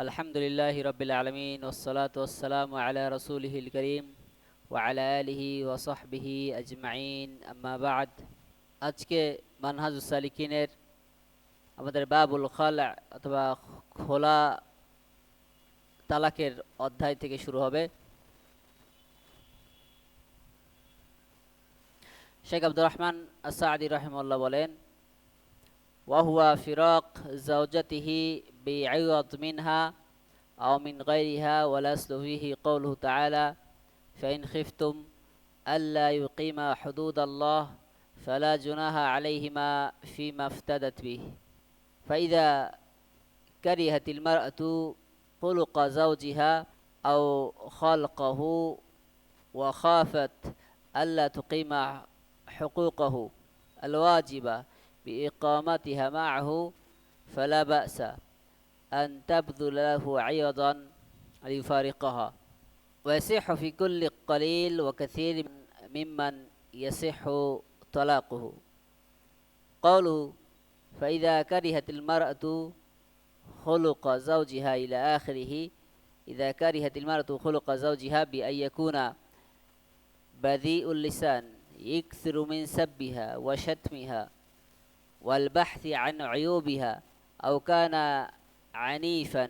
আলহামদুলিল্লাহি রাব্বিল আলামিন ওয়াসসালাতু ওয়াসসালামু আলা রাসূলিহিল কারীম ওয়া আলা আলিহি ওয়া সাহবিহি আজমাইন আম্মা বা'দ। আজকে মানহাজুস সালিকিনের আমাদের বাবুল খালা অথবা খোলা তালাকের অধ্যায় থেকে শুরু হবে। শেখ আব্দুর রহমান আস-সাঈদী রাহিমাহুল্লাহ বলেন, ওয়া হুয়া ফিরাক যাওজাতিহি বি'ইওয়াদ মিনহা আও মিন গায়রিহা ওয়া লা আসলু ফীহি কাওলুহু তাআলা فإن خفتم ألا يقيما حدود الله فلا جناح عليهما فيما افتدت به. فإذا كرهت المرأة خلق زوجها أو خلقه وخافت ألا تقيم حقوقه الواجبة بإقامتها معه فلا بأس أن تبذل له عوضا ليفارقها، ويصح في كل قليل وكثير ممن يصح طلاقه. قوله فإذا كرهت المرأة خلق زوجها إلى آخره، إذا كرهت المرأة خلق زوجها بأن يكون بذيء اللسان يكثر من سبها وشتمها والبحث عن عيوبها، أو كان عنيفا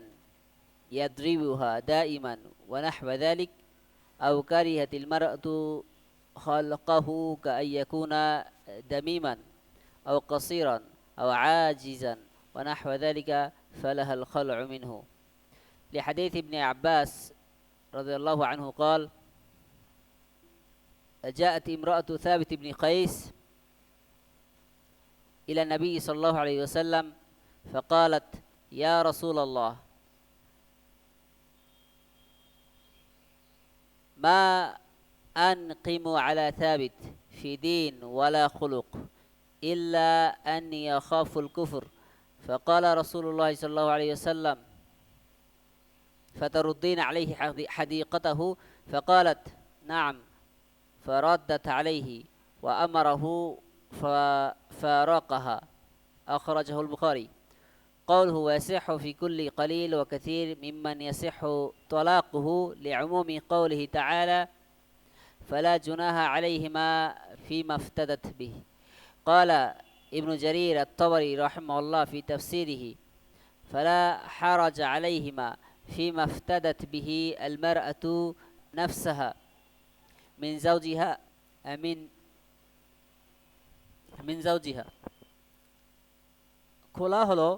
يضربها دائما ونحو ذلك، أو كرهت المرأة خلقه كأن يكون دميما أو قصيرا أو عاجزا ونحو ذلك فلها الخلع منه. لحديث ابن عباس رضي الله عنه قال: جاءت امرأة ثابت بن قيس إلى النبي صلى الله عليه وسلم فقالت: يا رسول الله، ما أنقم على ثابت في دين ولا خلق إلا أني أخاف الكفر. فقال رسول الله صلى الله عليه وسلم: فتردين عليه حديقته؟ فقالت: نعم. فردت عليه وأمره ففارقها. أخرجه البخاري. قوله ويصح في كل قليل وكثير ممن يصح طلاقه لعموم قوله تعالى فلا جناح عليهما فيما افتدت به. قال ابن جرير الطبري رحمه الله في تفسيره: فلا حرج عليهما فيما افتدت به المرأة نفسها من زوجها من زوجها. খোলা হলো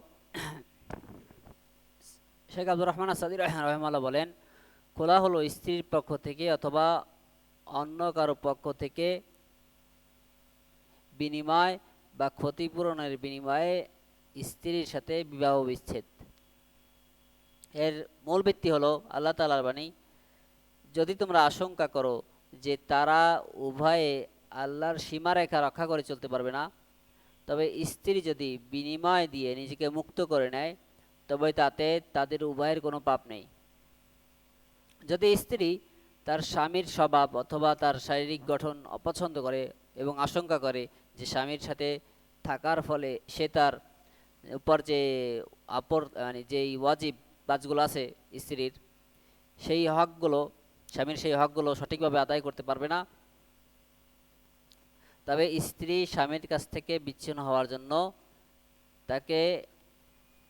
শেখ আব্দুর রহমান আস-সাঈদী রাহিমাহুল্লাহ বলেন, খোলা হলো স্ত্রীর পক্ষ থেকে অথবা অন্য কারো পক্ষ থেকে বিনিময় বা ক্ষতিপূরণের বিনিময়ে স্ত্রীর সাথে বিবাহ বিচ্ছেদ। এর মূল ভিত্তি হলো আল্লাহ তাআলার বাণী, যদি তোমরা আশঙ্কা করো যে তারা উভয়ে আল্লাহর সীমারেখা রক্ষা করে চলতে পারবে না, তবে স্ত্রী যদি বিনিময় দিয়ে নিজেকে মুক্ত করে নেয় তবে তাতে তাদের উভয়ের কোনো পাপ নেই। যদি স্ত্রী তার স্বামীর স্বভাব অথবা তার শারীরিক গঠন অপছন্দ করে এবং আশঙ্কা করে যে স্বামীর সাথে থাকার ফলে সে তার উপর যে যেই ওয়াজিব কাজগুলো আছে স্ত্রীর, সেই হকগুলো স্বামীর সেই হকগুলো সঠিকভাবে আদায় করতে পারবে না, তবে স্ত্রী স্বামীর কাছ থেকে বিচ্ছিন্ন হওয়ার জন্য তাকে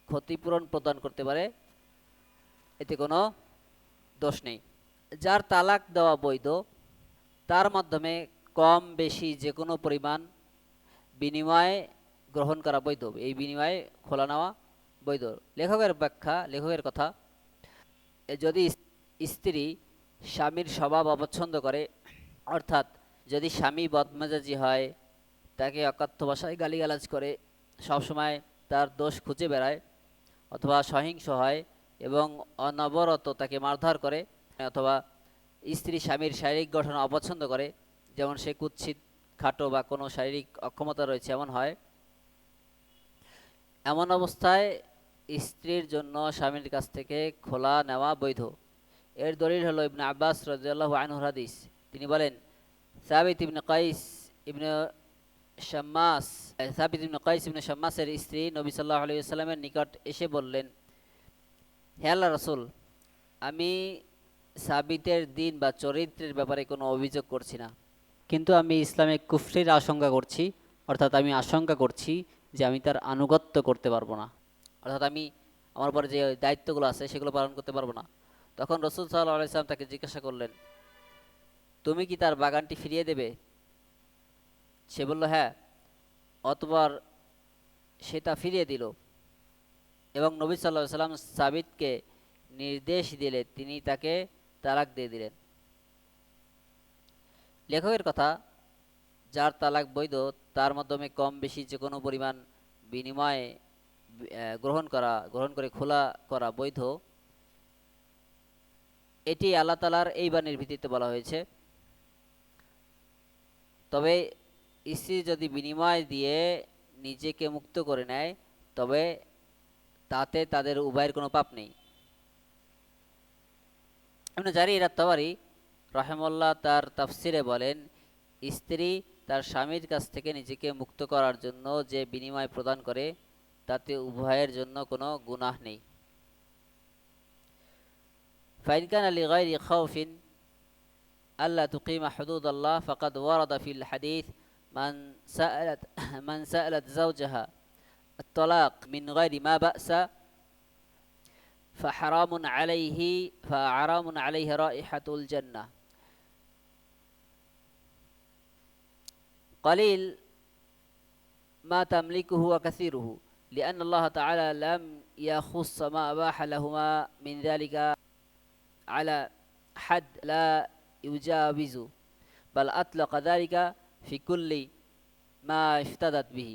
ক্ষতিপূরণ প্রদান করতে পারে, এতে কোনো দোষ নেই। যার তালাক দেওয়া বৈধ তার মাধ্যমে কম বেশি যে কোনো পরিমাণ বিনিময় গ্রহণ করা বৈধ, এই বিনিময়ে খোলা নেওয়া বৈধ। লেখকের কথা, যদি স্ত্রী স্বামীর স্বভাব অপছন্দ করে, অর্থাৎ যদি স্বামী বদমেজাজি হয়, তাকে অকথ্য ভাষায় গালিগালাজ করে, সবসময় তার দোষ খুঁজে বেড়ায়, অথবা সহিংস হয় এবং অনবরত তাকে মারধর করে, অথবা স্ত্রী স্বামীর শারীরিক গঠন অপছন্দ করে, যেমন সে কুৎসিত, খাটো বা কোনো শারীরিক অক্ষমতা রয়েছে এমন হয়, এমন অবস্থায় স্ত্রীর জন্য স্বামীর কাছ থেকে খোলা নেওয়া বৈধ। এর দলিল হলো ইবনে আব্বাস রাদিয়াল্লাহু আনহুর হাদিস। তিনি বলেন, সাবিত ইবনে কাইস ইবনে শাম্মাসের স্ত্রী নবী সাল্লাল্লাহু আলাইহি ওয়াসাল্লামের নিকট এসে বললেন, হে আল্লাহ রসুল, আমি সাবিতের দিন বা চরিত্রের ব্যাপারে কোনো অভিযোগ করছি না, কিন্তু আমি ইসলামে কুফরির আশঙ্কা করছি। অর্থাৎ আমি আশঙ্কা করছি যে আমি তার আনুগত্য করতে পারবো না, অর্থাৎ আমি আমার উপরে যে দায়িত্বগুলো আছে সেগুলো পালন করতে পারবো না। তখন রসুল সাল্লাহ আলাইসাল্লাম তাকে জিজ্ঞাসা করলেন, তুমি কি তার বাগানটি ফিরিয়ে দেবে? সে বলল, হ্যাঁ। অতবার সে তা ফিরিয়ে দিল এবং নবী সাল্লাল্লাহু আলাইহি সাল্লাম সাবিতকে নির্দেশ দিলে তিনি তাকে তালাক দিয়ে দিলেন। লেখকের কথা, যার তালাক বৈধ তার মাধ্যমে কম বেশি যে কোনো পরিমাণ বিনিময়ে গ্রহণ করে খোলা করা বৈধ, এটি আল্লাহ তাআলার এই বাণীর ভিত্তিতে বলা হয়েছে। তবে স্ত্রী যদি বিনিময় দিয়ে নিজেকে মুক্ত করে নেয় তবে তাতে তাদের উভয়ের কোনো পাপ নেই। ইবনে জারির আত-তাবারি রাহিমাহুল্লাহ তার তাফসিরে বলেন, স্ত্রী তার স্বামীর কাছ থেকে নিজেকে মুক্ত করার জন্য যে বিনিময় প্রদান করে তাতে উভয়ের জন্য কোনো গুনাহ নেই। ফাইন কানা লিগাইরি খাউফিন আল্লা তুকিমা হুদুদাল্লাহ ফাকাদ ওয়ারাদা ফিল হাদিস মান সাআলাত যাওজাহা الطلاق من غير ما بأس فحرام عليه رائحة الجنة قليل ما تملكه وكثيره لأن الله تعالى لم يخص ما أباح لهما من ذلك على حد لا يجاوز بل أطلق ذلك في كل ما افتدت به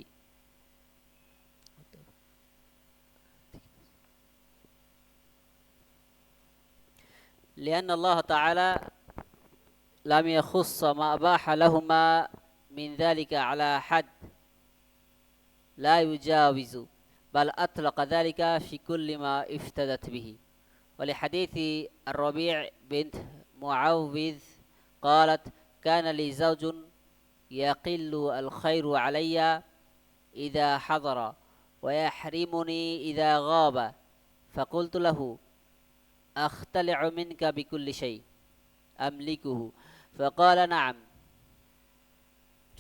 لأن الله تعالى لم يخص ما أباح لهما من ذلك على حد لا يجاوز بل أطلق ذلك في كل ما افتدت به ولحديث الربيع بنت معوذ قالت كان لي زوج يقل الخير علي إذا حضر ويحرمني إذا غاب فقلت له أختلع منك بكل شيء أملكه فقال نعم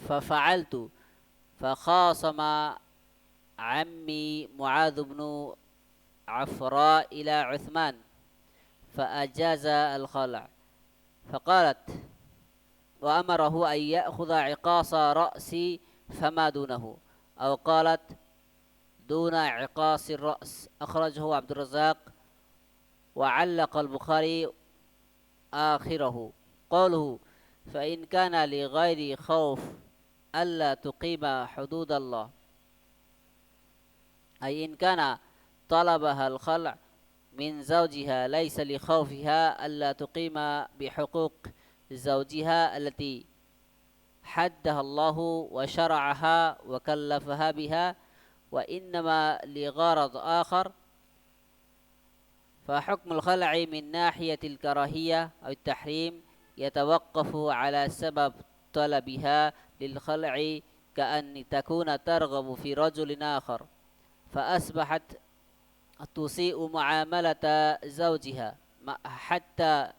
ففعلت فخاصم عمي معاذ بن عفراء إلى عثمان فأجاز الخلع فقالت وأمره أن يأخذ عقاص رأسي فما دونه أو قالت دون عقاص الرأس أخرجه عبد الرزاق وعلق البخاري آخره قوله فإن كان لغير خوف ألا تقيم حدود الله أي إن كان طلبها الخلع من زوجها ليس لخوفها ألا تقيم بحقوق زوجها التي حدها الله وشرعها وكلفها بها وإنما لغرض آخر فحكم الخلع من ناحية الكراهية أو التحريم يتوقف على سبب طلبها للخلع كأن تكون ترغب في رجل آخر فأصبحت تسيء معاملة زوجها حتى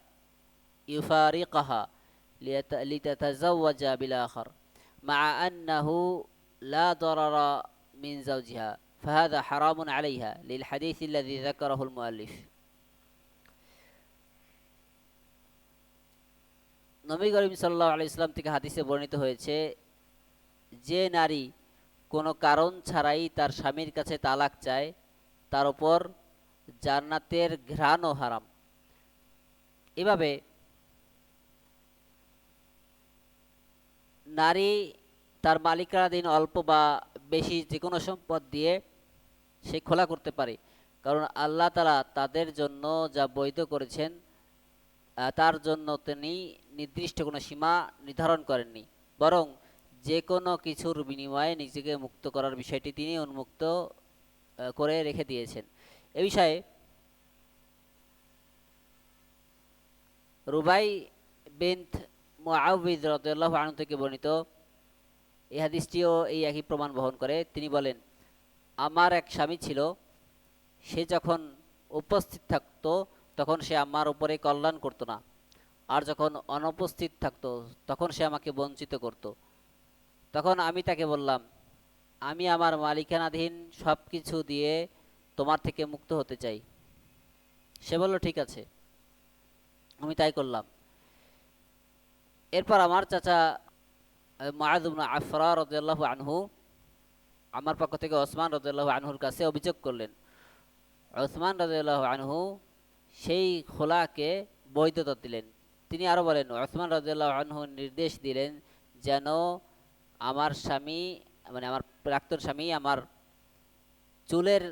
يفارقها لتتزوج بالآخر مع أنه لا ضرر من زوجها فهذا حرام عليها للحديث الذي ذكره المؤلف নবী করিম সাল্লাল্লাহু আলাইহি সাল্লাম থেকে হাদিসে বর্ণিত হয়েছে, যে নারী কোনো কারণ ছাড়াই তার স্বামীর কাছে তালাক চায় তার উপর জান্নাতের ঘ্রাণও হারাম। এভাবে নারী তার মালিকানাধীন অল্প বা বেশি যে কোনো সম্পদ দিয়ে সে খোলা করতে পারে, কারণ আল্লাহ তাআলা তাদের জন্য যা বৈধ করেছেন তার জন্য তিনি নির্দিষ্ট কোনো সীমা নির্ধারণ করেননি, বরং যে কোনো কিছুর বিনিময়ে নিজেকে মুক্ত করার বিষয়টি তিনি উন্মুক্ত করে রেখে দিয়েছেন। এ বিষয়ে রুবাই বিনত মুআউযিজ রাদিয়াল্লাহু আনহু থেকে বর্ণিত এই হাদিসটিও এই একই প্রমাণ বহন করে। তিনি বলেন, আমার এক স্বামী ছিল, সে যখন উপস্থিত থাকতো তখন সে আমার উপরে কল্যাণ করতো না, আর যখন অনুপস্থিত থাকতো তখন সে আমাকে বঞ্চিত করত। তখন আমি তাকে বললাম, আমি আমার মালিকানাধীন সব কিছু দিয়ে তোমার থেকে মুক্ত হতে চাই। সে বলল, ঠিক আছে, আমি তাই করলাম। এরপর আমার চাচা মুআয ইবনে আফরা রাদিয়াল্লাহু আনহু আমার পক্ষ থেকে ওসমান রাদিয়াল্লাহু আনহুর কাছে অভিযোগ করলেন। ওসমান রাদিয়াল্লাহু আনহু সেই খোলাকে বৈধতা দিলেন। তিনি আরো বলেন, ওসমান রাদিয়াল্লাহু আনহু নির্দেশ দিলেন যেন আমার স্বামী, মানে আমার প্রাক্তন স্বামী, আমার চুলের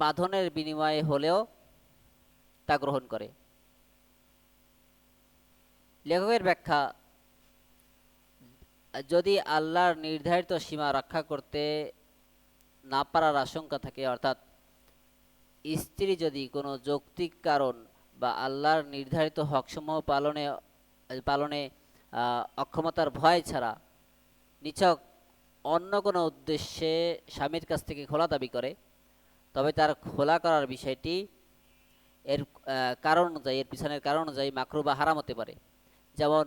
বাঁধনের বিনিময়ে হলেও তা গ্রহণ করে। লেখকের ব্যাখ্যা, যদি আল্লাহর নির্ধারিত সীমা রক্ষা করতে না পারার আশঙ্কা থাকে, অর্থাৎ স্ত্রী যদি কোনো যৌক্তিক কারণ বা আল্লাহর নির্ধারিত হকসমূহ পালনে পালনে অক্ষমতার ভয় ছাড়া নিছক অন্য কোনো উদ্দেশ্যে স্বামীর কাছ থেকে খোলা দাবি করে, তবে তার খোলা করার বিষয়টি এর কারণ অনুযায়ী, এর পিছনের কারণ অনুযায়ী মাকরুহ বা হারাম হতে পারে। যেমন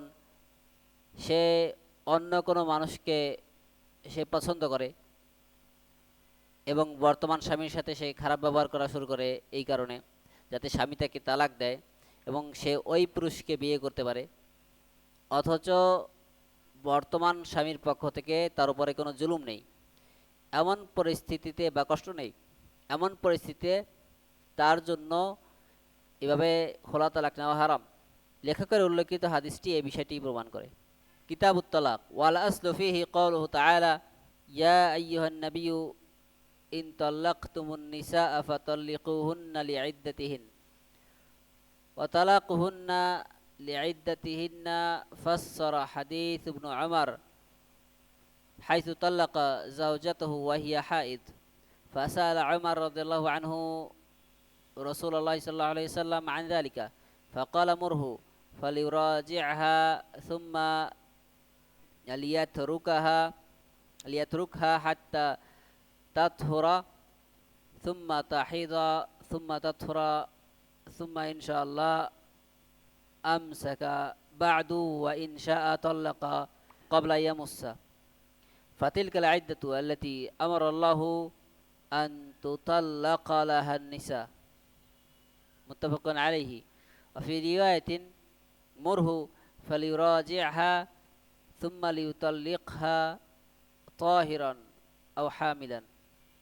সে অন্য কোনো মানুষকে সে পছন্দ করে এবং বর্তমান স্বামীর সাথে সে খারাপ ব্যবহার করা শুরু করে এই কারণে, যাতে স্বামী তাকে তালাক দেয় এবং সে ওই পুরুষকে বিয়ে করতে পারে, অথচ বর্তমান স্বামীর পক্ষ থেকে তার উপরে কোনো জুলুম নেই, এমন পরিস্থিতিতে বা কষ্ট নেই, এমন পরিস্থিতিতে তার জন্য এভাবে খোলা তালাক নেওয়া হারাম। লেখকের উল্লেখিত হাদিসটি এই বিষয়টি প্রমাণ করে। কিতাবুত তালাক, ওয়াল আসলু ফীহি কাওলুহু তাআলা, ইয়া আইয়ুহান নাবিয়্যু ইন তাল্লাকতুমুন নিসাআ ফাতাল্লিকুহুন্না লিইদ্দাতিহিন ওয়া তালাকুহুন্না লিইদ্দাতিহিন্না। ফাসসারা হাদিস ইবনে উমর হাইথু তাল্লাকা যাওজাতাহু ওয়া হিয়া হাইদ। ফাসাআলা উমর রাদিয়াল্লাহু আনহু রাসূলুল্লাহ সাল্লাল্লাহু আলাইহি ওয়াসাল্লাম আন যালিকা ফাকালা মুরহু ফালিউরাজি'হা সুম্মা লিয়াতরুকহা হাত্তা তাতহুরা সুম্মা তাহিদা সুম্মা তাতহুরা সুম্মা ইনশাআল্লাহ আমসাকা বা'দু ওয়া ইনশাআ তাল্লাকা ক্বাবলা ইয়ামুসসা ফাতিলকাল ইদ্দাতু আল্লাতী আমারাল্লাহু আন তুতাল্লাকা লাহান নিসা। মুত্তাফাকুন আলাইহি। ওয়া ফি রিওয়ায়াতিন মুরহু ফালিউরাজি'হা সুম্মা লিয়ুতাল্লিকহা তাহিরান আও হামিলান।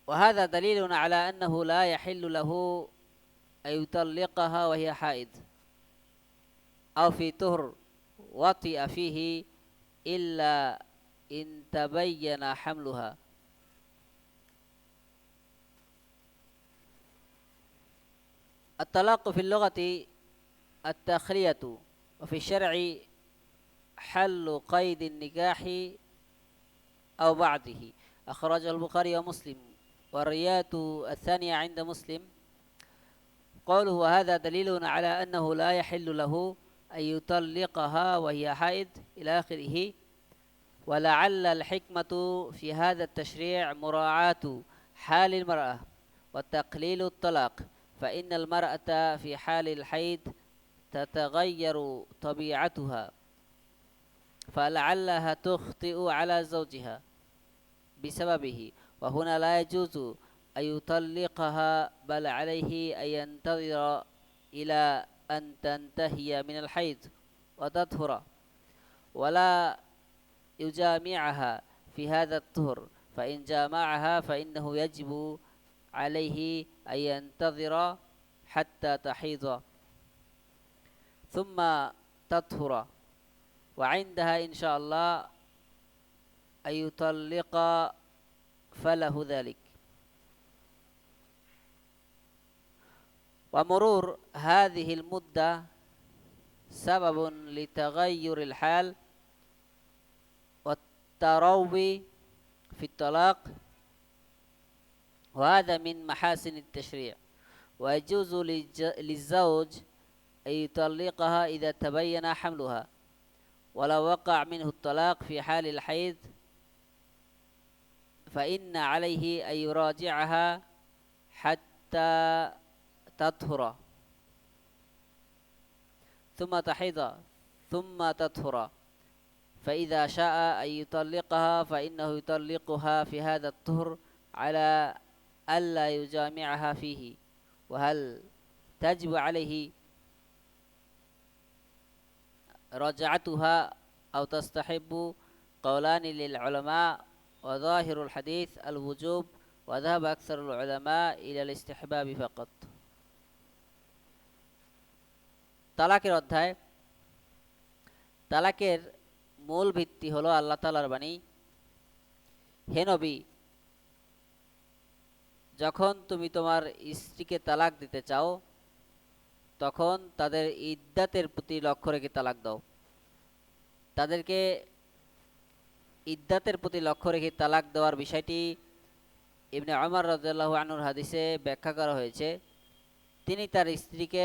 وهذا دليل على أنه لا يحل له أن يطلقها وهي حائض أو في طهر وطئ فيه إلا إن تبين حملها. الطلاق في اللغة التخلية، وفي الشرع حل قيد النكاح أو بعده. أخرجه البخاري ومسلم. والرواية الثانية عند مسلم قوله وهذا دليل على أنه لا يحل له أن يطلقها وهي حائض إلى آخره. ولعل الحكمة في هذا التشريع مراعاة حال المرأة وتقليل الطلاق، فإن المرأة في حال الحيض تتغير طبيعتها فلعلها تخطئ على زوجها بسببه، وهنا لا يجوز أن يطلقها بل عليه أن ينتظر إلى أن تنتهي من الحيض وتطهر ولا يجامعها في هذا الطهر، فإن جامعها فإنه يجب عليه أن ينتظر حتى تحيض ثم تطهر، وعندها إن شاء الله أن يطلق فله ذلك. ومرور هذه المدة سبب لتغير الحال والتروي في الطلاق، وهذا من محاسن التشريع. ويجوز للزوج أن يطلقها إذا تبين حملها ولو وقع منه الطلاق في حال الحيض، فإن عليه أن يراجعها حتى তাতহুরা, সুম্মা তাহিদা, সুম্মা তাতহুরা, فإذا شاء أن يطلقها فإنه يطلقها في هذا الطهر على ألا يجامعها فيه. وهل تجب عليه رجعتها أو تستحب؟ قولان للعلماء، وظاهر الحديث الوجوب، وذهب أكثر العلماء إلى الاستحباب فقط. তালাকের অধ্যায়। তালাকের মূল ভিত্তি হলো আল্লাহ তাআলার বাণী, হে নবী, যখন তুমি তোমার স্ত্রীকে তালাক দিতে চাও তখন তাদের ইদ্দাতের প্রতি লক্ষ্য রেখে তালাক দাও। তাদেরকে ইদ্দাতের প্রতি লক্ষ্য রেখে তালাক দেওয়ার বিষয়টি ইবনে উমর রাদিয়াল্লাহু আনহুর হাদিসে ব্যাখ্যা করা হয়েছে। তিনি তার স্ত্রীকে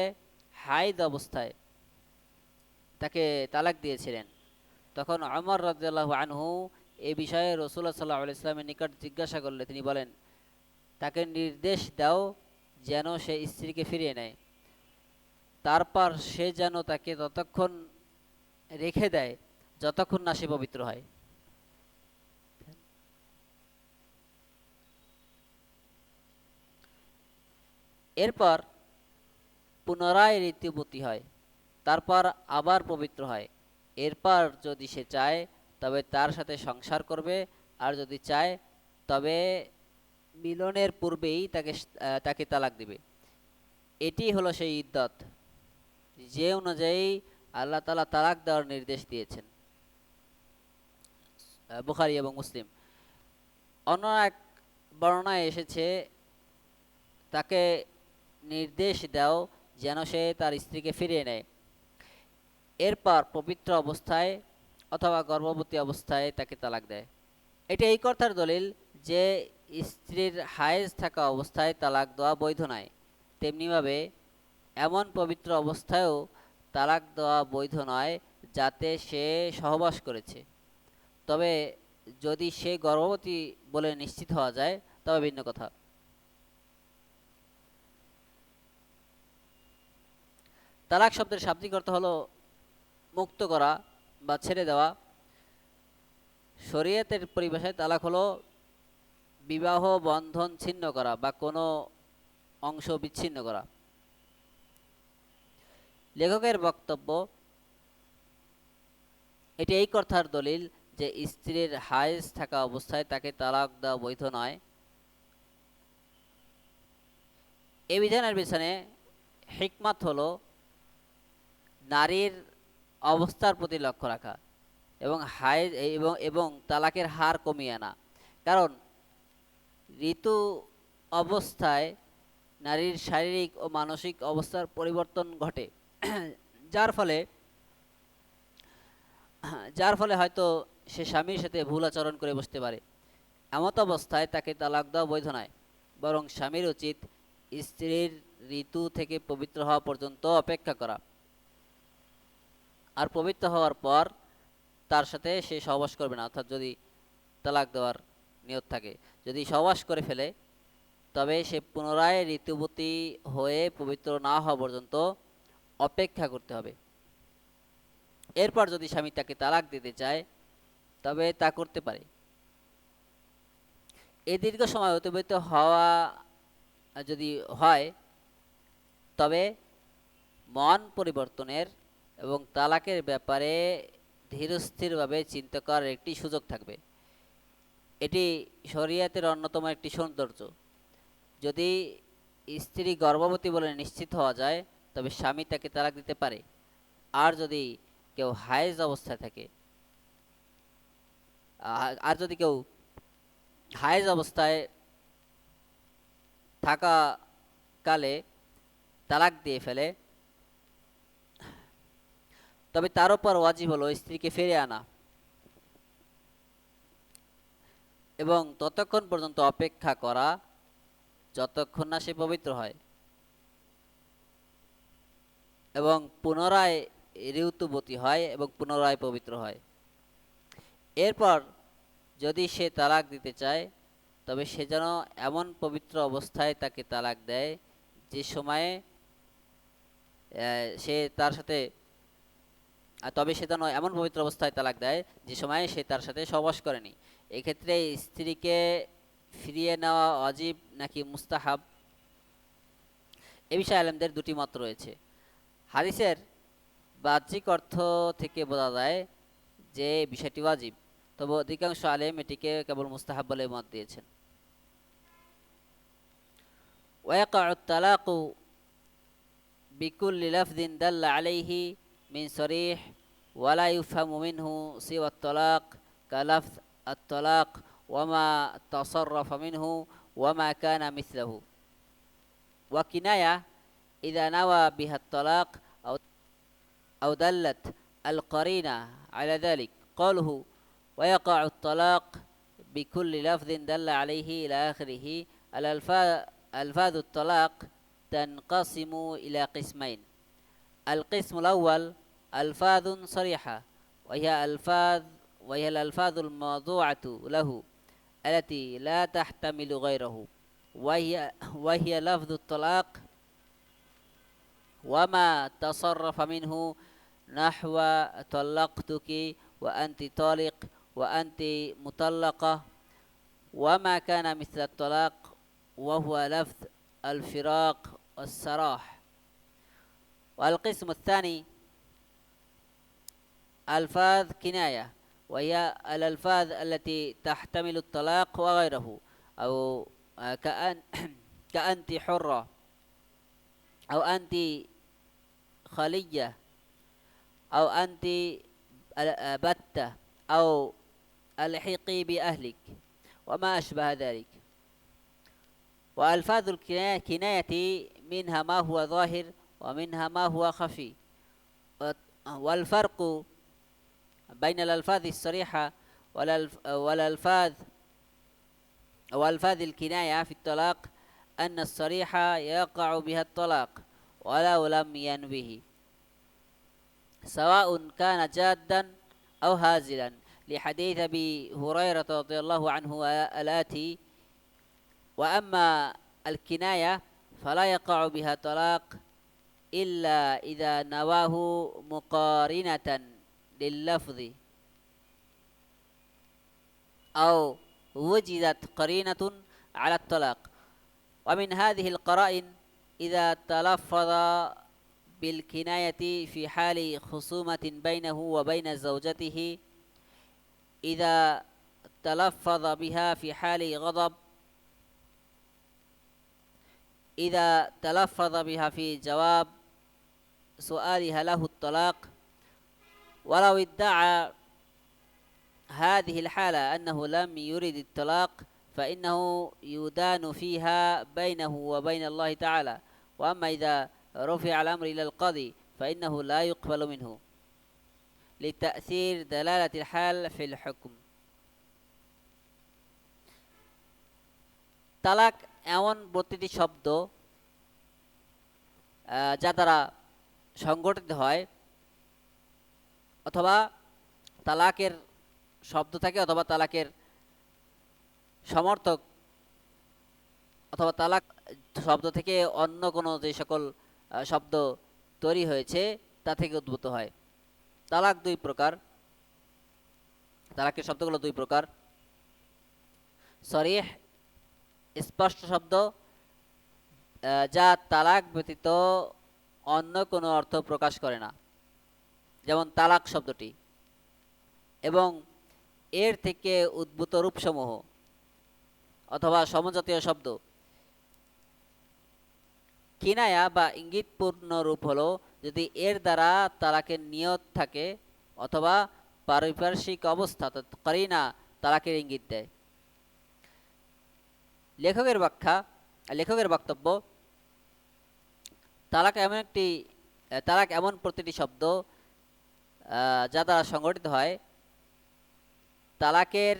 হাইদ অবস্থায় তাকে তালাক দিয়েছিলেন। তখন উমর রাদিয়াল্লাহু আনহু এ বিষয়ে রাসূলুল্লাহ সাল্লাল্লাহু আলাইহি ওয়াসাল্লামের নিকট জিজ্ঞাসা করলে তিনি বলেন, তাকে নির্দেশ দাও যেন সে স্ত্রীকে ফিরিয়ে নেয়, তারপর সে যেন তাকে ততক্ষণ রেখে দেয় যতক্ষণ না সে পবিত্র হয়। এরপর পুনরায় ঋতুবতী হয়, তারপর আবার পবিত্র হয়। এরপর যদি সে চায় তবে তার সাথে সংসার করবে, আর যদি চায় তবে মিলনের পূর্বেই তাকে তালাক দিবে। এটি হলো সেই ইদ্দত যে অনুযায়ী আল্লাহ তাআলা তালাক দেওয়ার নির্দেশ দিয়েছেন। বুখারী এবং মুসলিম। অন্য এক বর্ণনায় এসেছে, তাকে নির্দেশ দাও যেন সে তার স্ত্রীকে ফিরিয়ে নেয়, এরপর পবিত্র অবস্থায় অথবা গর্ভবতী অবস্থায় তাকে তালাক দেয়। এটা এই কথার দলিল যে স্ত্রীর হায়েজ থাকা অবস্থায় তালাক দেওয়া বৈধ নয়, তেমনিভাবে এমন পবিত্র অবস্থায়ও তালাক দেওয়া বৈধ নয় যাতে সে সহবাস করেছে। তবে যদি সে গর্ভবতী বলে নিশ্চিত হওয়া যায় তবে ভিন্ন কথা। তালাক শব্দের শাব্দিক অর্থ হলো মুক্ত করা বা ছেড়ে দেওয়া। শরীয়তের পরিভাষায় তালাক হলো বিবাহ বন্ধন ছিন্ন করা বা কোনো অংশ বিচ্ছিন্ন করা। লেখকের বক্তব্য, এটি এই কথার দলিল যে স্ত্রীর হায়েজ থাকা অবস্থায় তাকে তালাক দেওয়া বৈধ নয়। এই বিধানের পিছনে হিকমত হলো নারীর অবস্থার প্রতি লক্ষ্য রাখা এবং হায়েজ এবং তালাকের হার কমিয়ে আনা। কারণ ঋতু অবস্থায় নারীর শারীরিক ও মানসিক অবস্থার পরিবর্তন ঘটে, যার ফলে হয়তো সে স্বামীর সাথে ভুল আচরণ করে বসতে পারে। এমত অবস্থায় তাকে তালাক দেওয়া বৈধ নয়, বরং স্বামীর উচিত স্ত্রীর ঋতু থেকে পবিত্র হওয়া পর্যন্ত অপেক্ষা করা, আর পবিত্র হওয়ার পর তার সাথে সে সহবাস করবে না। অর্থাৎ যদি তালাক দেওয়ার নিয়ত থাকে, যদি সহবাস করে ফেলে তবে সে পুনরায় ঋতুবতী হয়ে পবিত্র না হওয়া পর্যন্ত অপেক্ষা করতে হবে। এরপর যদি স্বামী তাকে তালাক দিতে চায় তবে তা করতে পারে। এই দীর্ঘ সময় অতিবাহিত হওয়া যদি হয় তবে মন পরিবর্তনের এবং তালাকের ব্যাপারে ধীরস্থিরভাবে চিন্তা করার একটি সুযোগ থাকবে। এটি শরিয়াতের অন্যতম একটি সৌন্দর্য। যদি স্ত্রী গর্ভবতী বলে নিশ্চিত হওয়া যায় তবে স্বামী তাকে তালাক দিতে পারে। আর যদি কেউ হায়েজ অবস্থায় থাকে, আর যদি কেউ হায়েজ অবস্থায় থাকা কালে তালাক দিয়ে ফেলে তবে তার উপর ওয়াজিব হলো স্ত্রীকে ফিরে আনা এবং ততক্ষণ পর্যন্ত অপেক্ষা করা যতক্ষণ না সে পবিত্র হয় এবং পুনরায় ঋতুবতী হয় এবং পুনরায় পবিত্র হয়। এরপর যদি সে তালাক দিতে চায় তবে সে যেন এমন পবিত্র অবস্থায় তাকে তালাক দেয় যে সময়ে সে তার সাথে তবে সে যেন এমন পবিত্র অবস্থায় তালাক দেয় যে সময়ে সে তার সাথে সহবাস করেনি। এক্ষেত্রে স্ত্রীকে ফিরিয়ে নেওয়া ওয়াজিব নাকি মুস্তাহাব, এ বিষয়ে আলেমদের দুটি মত রয়েছে। হাদিসের বাহ্যিক অর্থ থেকে বোঝা যায় যে বিষয়টি ওয়াজিব, তবে অধিকাংশ আলেম এটিকে কেবল মুস্তাহাব বলে মত দিয়েছেন। ওয়াকাউ তালাকু বিকুল্লি লাফযিন দাল্লা আলাইহি মিন সরিহ ওয়ালা ইউফহামু মিনহু সিওয়া আত-তালাক কালাফয আত-তালাক ওয়ামা তাসাররাফা মিনহু ওয়ামা কানা মিসলাহু ওয়া কিনায়া ইযা নাওয়া বিহা আত-তালাক أو دلت القرينة على ذلك. قوله ويقع الطلاق بكل لفظ دل عليه إلى آخره. ألفاظ الطلاق تنقسم إلى قسمين: القسم الأول ألفاظ صريحة وهي الألفاظ الموضوعة له التي لا تحتمل غيره، وهي لفظ الطلاق وما تصرف منه نحو طلقتك وأنت طالق وأنت مطلقة، وما كان مثل الطلاق وهو لفظ الفراق والسراح. والقسم الثاني ألفاظ كناية وهي الألفاظ التي تحتمل الطلاق وغيره، أو كأنت حرة أو أنت خلية أو أنت بتة أو الحقي بأهلك وما أشبه ذلك. وألفاظ الكناية منها ما هو ظاهر ومنها ما هو خفي، والفرق بين الألفاظ الصريحة والألفاظ الكناية في الطلاق أن الصريحة يقع بها الطلاق ولو لم ينوه، سواء كان جادا أو هازلا، لحديث أبي هريرة رضي الله عنه الآتي: وأما الكناية فلا يقع بها طلاق إلا إذا نواه مقارنة لللفظ أو وجدت قرينة على الطلاق. ومن هذه القرائن إذا تلفظ بالكناية في حال خصومة بينه وبين زوجته، إذا تلفظ بها في حال غضب، إذا تلفظ بها في جواب سؤالها له الطلاق، ولو ادعى هذه الحالة أنه لم يرد الطلاق فإنه يدان فيها بينه وبين الله تعالى. وأما إذا رفع الأمر إلى القاضي فإنه لا يقبل منه لتأثير دلالة الحال في الحكم. তালাক এমন প্রতিটি শব্দ যা দ্বারা সংগঠিত হয়, অথবা তালাকের শব্দ থাকে, অথবা তালাকের সমর্থক, অথবা তালাক শব্দ থেকে অন্য কোনো যে সকল শব্দ তৈরি হয়েছে তা থেকে উদ্ভূত হয়। তালাক দুই প্রকার, তালাকের শব্দগুলো দুই প্রকার: সরিহ স্পষ্ট শব্দ যা তালাক ব্যতীত অন্য কোনো অর্থ প্রকাশ করে না, যেমন তালাক শব্দটি, এবং এর থেকে উদ্ভূত রূপসমূহ অথবা সমজাতীয় শব্দ। কিনায়া বা ইঙ্গিতপূর্ণ রূপ হলো যদি এর দ্বারা তালাকের নিয়ত থাকে অথবা পারিপার্শ্বিক অবস্থা করিনা তালাকের ইঙ্গিত দেয়। লেখকের বক্তব্য: তালাক এমন প্রতিটি শব্দ যা দ্বারা সংগঠিত হয়। তালাকের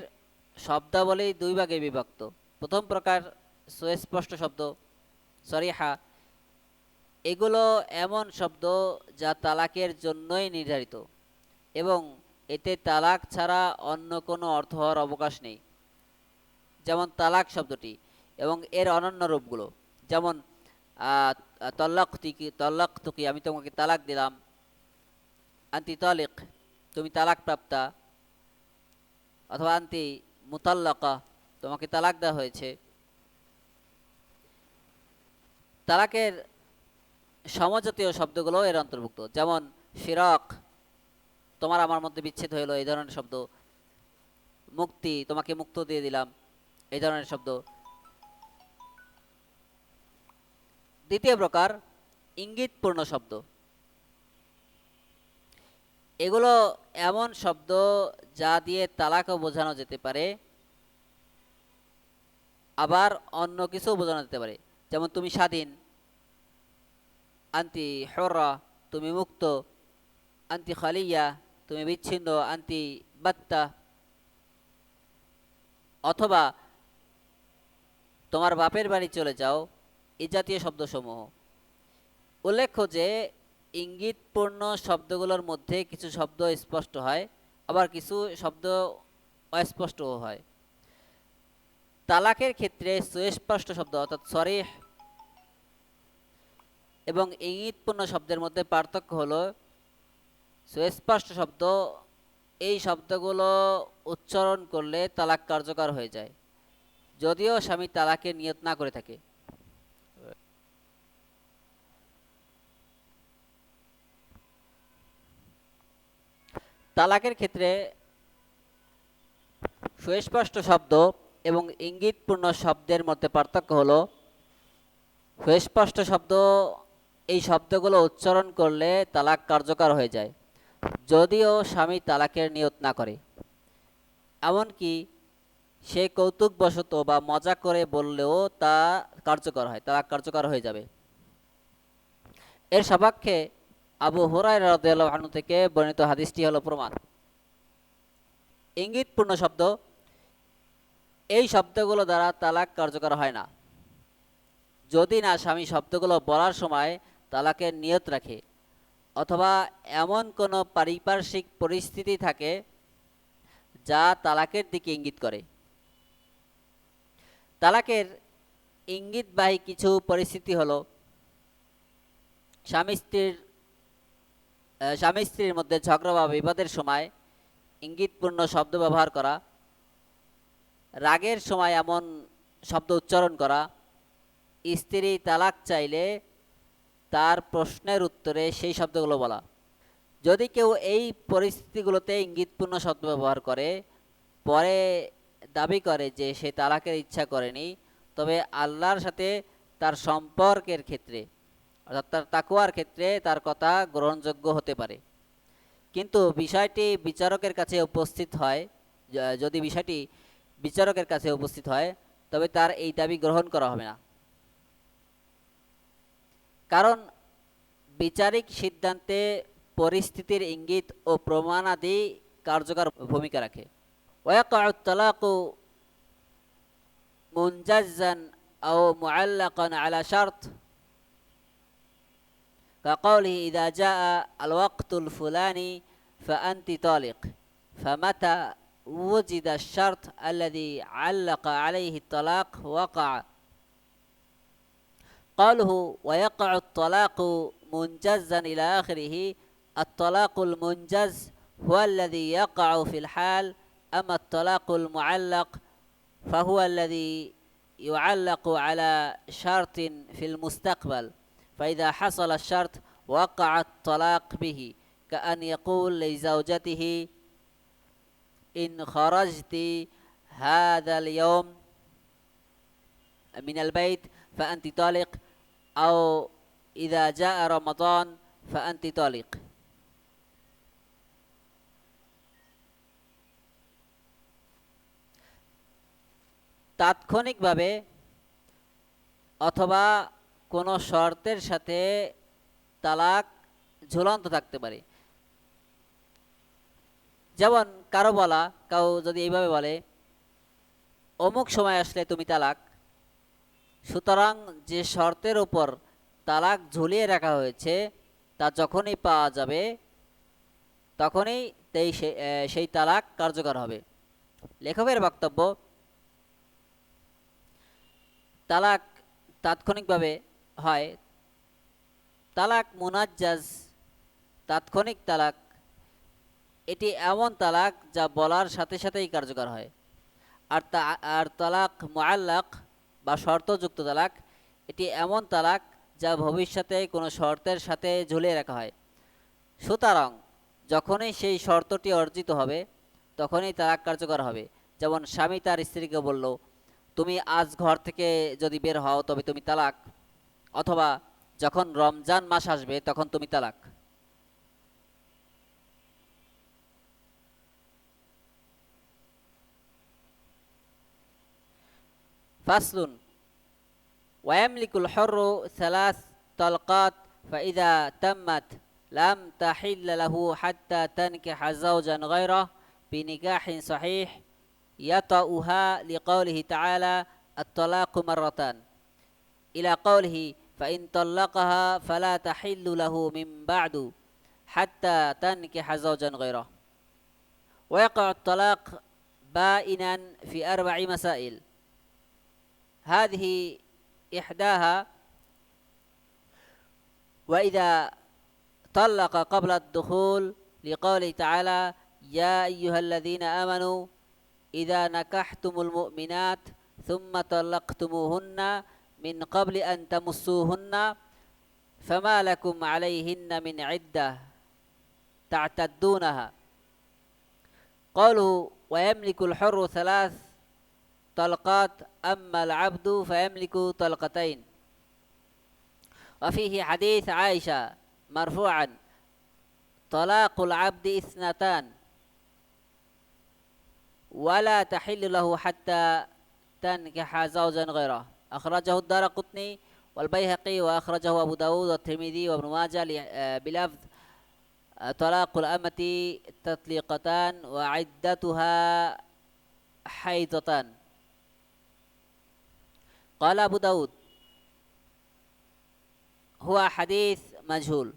শব্দাবলী দুই ভাগে বিভক্ত। প্রথম প্রকার সুস্পষ্ট শব্দ সরিহা, এগুলো এমন শব্দ যা তালাকের জন্যই নির্ধারিত এবং এতে তালাক ছাড়া অন্য কোনো অর্থ হওয়ার অবকাশ নেই, যেমন তালাক শব্দটি এবং এর অনন্য রূপগুলো, যেমন তল্লাকতুকি, আমি তোমাকে তালাক দিলাম। আন্তি তালিক, তুমি তালাক প্রাপ্তা। অথবা আন্তি মুতাল্লাকা, তোমাকে তালাক দেওয়া হয়েছে। তালাকের সমজাতীয় শব্দগুলো এর অন্তর্ভুক্ত, যেমন ফিরাক, তোমার আমার মধ্যে বিচ্ছেদ হইল, এই ধরনের শব্দ। মুক্তি, তোমাকে মুক্ত দিয়ে দিলাম, এই ধরনের শব্দ। দ্বিতীয় প্রকার ইঙ্গিতপূর্ণ শব্দ। এগুলো এমন শব্দ যা দিয়ে তালাকও বোঝানো যেতে পারে, আবার অন্য কিছু বোঝানো যেতে পারে। যেমন তুমি স্বাধীন, আন্তি হররা, তুমি মুক্ত। আন্তি খালিয়া, তুমি বিচ্ছিন্ন। আন্তি বাত্তা, অথবা তোমার বাপের বাড়ি চলে যাও, এই জাতীয় শব্দসমূহ। উল্লেখ্য যে ইঙ্গিতপূর্ণ শব্দগুলোর মধ্যে কিছু শব্দ স্পষ্ট হয়, আবার কিছু শব্দ অস্পষ্টও হয়। তালাকের ক্ষেত্রে সুস্পষ্ট শব্দ অর্থাৎ সরিহ এবং ইঙ্গিতপূর্ণ শব্দের মধ্যে পার্থক্য হলো, সুস্পষ্ট শব্দ, এই শব্দগুলো উচ্চারণ করলে তালাক কার্যকর হয়ে যায়, যদিও স্বামী তালাকের নিয়ত না করে থাকে। তালাকের ক্ষেত্রে সুস্পষ্ট শব্দ এবং ইঙ্গিতপূর্ণ শব্দের মধ্যে পার্থক্য হলো, সুস্পষ্ট শব্দ, এই শব্দগুলো উচ্চারণ করলে তালাক কার্যকর হয়ে যায়, যদিও স্বামী তালাকের নিয়ত না করে। এমনকি সে কৌতুকবশত বা মজা করে বললেও তা কার্যকর হয়, তালাক কার্যকর হয়ে যাবে। এর সপক্ষে আবু হুরায়রা রাদিয়াল্লাহু আনহু থেকে বর্ণিত হাদিসটি হলো প্রমাণ। ইঙ্গিতপূর্ণ শব্দ, এই শব্দগুলো দ্বারা তালাক কার্যকর হয় না, যদি না স্বামী শব্দগুলো বলার সময় তালাকের নিয়ত রাখে, অথবা এমন কোনো পারিপার্শ্বিক পরিস্থিতি থাকে যা তালাকের দিকে ইঙ্গিত করে। তালাকের ইঙ্গিতবাহী কিছু পরিস্থিতি হলো, স্বামী স্ত্রীর মধ্যে ঝগড়া বা বিবাদের সময় ইঙ্গিতপূর্ণ শব্দ ব্যবহার করা, রাগের সময় এমন শব্দ উচ্চারণ করা, স্ত্রী তালাক চাইলে তার প্রশ্নের উত্তরে সেই শব্দগুলো বলা। যদি কেউ এই পরিস্থিতিগুলোতে ইঙ্গিতপূর্ণ শব্দ ব্যবহার করে, পরে দাবি করে যে সে তালাকের ইচ্ছা করেনি, তবে আল্লাহর সাথে তার সম্পর্কের ক্ষেত্রে অর্থাৎ তার তাকওয়ার ক্ষেত্রে তার কথা গ্রহণযোগ্য হতে পারে। কিন্তু বিষয়টি বিচারকের কাছে উপস্থিত হয়, যদি বিষয়টি বিচারকের কাছে উপস্থিত হয়, তবে তার এই দাবি গ্রহণ করা হবে না, কারণ বিচারিক সিদ্ধান্তে পরিস্থিতির ইঙ্গিত ও প্রমাণাদি কার্যকর ভূমিকা রাখে। ওয়াকাউ তালাকু মুনজাজান আও মুআল্লাকান আলা শারত, كقوله إذا جاء الوقت الفلاني فأنت طالق، فمتى وجد الشرط الذي علق عليه الطلاق وقع. قوله ويقع الطلاق منجزا إلى آخره، الطلاق المنجز هو الذي يقع في الحال، أما الطلاق المعلق فهو الذي يعلق على شرط في المستقبل، فإذا حصل الشرط وقع الطلاق به، كأن يقول لزوجته إن خرجت هذا اليوم من البيت فأنت طالق، أو إذا جاء رمضان فأنت طالق. তাৎক্ষণিকভাবে অথবা কোনো শর্তের সাথে তালাক ঝুলন্ত থাকতে পারে। যেমন কারো বলা, কেউ যদি এইভাবে বলে অমুক সময় আসলে তুমি তালাক, সুতরাং যে শর্তের উপর তালাক ঝুলিয়ে রাখা হয়েছে তা যখনই পাওয়া যাবে তখনই সেই তালাক কার্যকর হবে। লেখকের বক্তব্য, তালাক তাৎক্ষণিকভাবে হয় তালাক মুনাজ্জাজ, তাৎক্ষণিক তালাক, এটি এমন তালাক যা বলার সাথে সাথেই কার্যকর হয়। আর তালাক মুআল্লাক বা শর্তযুক্ত তালাক, এটি এমন তালাক যা ভবিষ্যতে কোনো শর্তের সাথে ঝুলিয়ে রাখা হয়। সুতরাং যখনই সেই শর্তটি অর্জিত হবে তখনই তালাক কার্যকর হবে। যেমন স্বামী তার স্ত্রীকে বলল, তুমি আজ ঘর থেকে যদি বের হও তবে তুমি তালাক, অথবা যখন রমজান মাস আসবে তখন তুমি তালাক। ফাসলুন ওয়ায়ামলিকুল হুররু সালাস তালকাত ফাইদা তাম্মাত লাম তাহিল্লা লাহু হাত্তা তানকিহা যাওজান গায়রাহু বিনিকাহিন সহিহ ইয়াতাউহা লিকাউলিহি তাআলা আত-তালাকু মাররাতান ইলা কাউলিহি ফাইন তাল্লাকাহা ফালা তাহিল্লু লাহু মিন বা'দু হাত্তা তানকিহা যাওজান গায়রাহু। ওয়ায়াকাউ আত-তালাক বাইনান ফি আরবা'i মাসাইল। هذه إحداها: وإذا طلق قبل الدخول لقوله تعالى يا أيها الذين آمنوا إذا نكحتم المؤمنات ثم طلقتموهن من قبل أن تمسوهن فما لكم عليهن من عدة تعتدونها. قوله ويملك الحر ثلاث طلقات أما العبد فيملك طلقتين. وفيه حديث عائشة مرفوعا طلاق العبد اثنتان ولا تحل له حتى تنكح زوجا غيره. أخرجه الدارقطني والبيهقي وأخرجه أبو داود والترمذي وابن ماجه بلفظ طلاق الأمة تطليقتان وعدتها حيضتان. قال أبو داود هو حديث مجهول،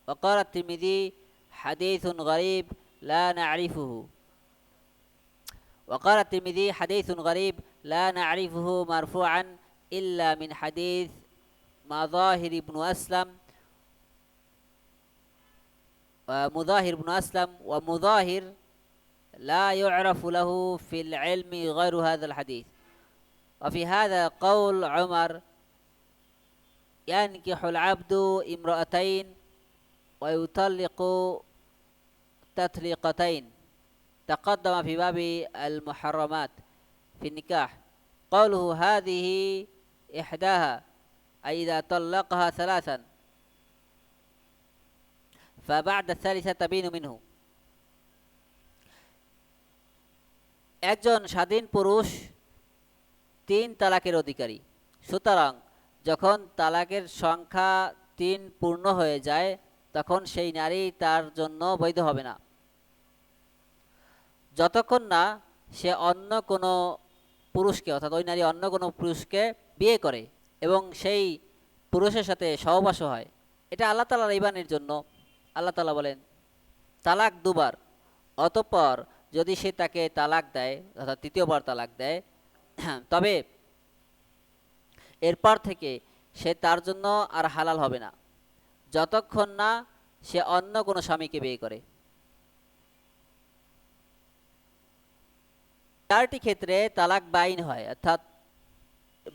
وقال الترمذي حديث غريب لا نعرفه، وقال الترمذي حديث غريب لا نعرفه مرفوعا إلا من حديث مظاهر بن أسلم ومظاهر لا يعرف له في العلم غير هذا الحديث. وفي هذا قول عمر ينكح العبد امرأتين ويطلق تطليقتين تقدم في باب المحرمات في النكاح. قوله هذه إحداها أي إذا طلقها ثلاثا فبعد الثالثة تبين منه. একজন স্বাধীন পুরুষ 3 তালাকের অধিকারী। সুতরাং যখন তালাকের সংখ্যা 3 পূর্ণ হয়ে যায় তখন সেই নারী তার জন্য বৈধ হবে না, যতক্ষণ না সে অন্য কোনো পুরুষকে, অর্থাৎ ওই নারী অন্য কোনো পুরুষকে বিয়ে করে এবং সেই পুরুষের সাথে সহবাস হয়। এটা আল্লাহ তাআলার ইবানের জন্য। আল্লাহ তাআলা বলেন তালাক 2 বার, অতঃপর যদি সে তাকে তালাক দেয়, অর্থাৎ তৃতীয়বার তালাক দেয়, তবে এরপর থেকে সে তার জন্য আর হালাল হবে না যতক্ষণ না সে অন্য কোনো স্বামীকে বিয়ে করে। 4টি ক্ষেত্রে তালাক বাইন হয়, অর্থাৎ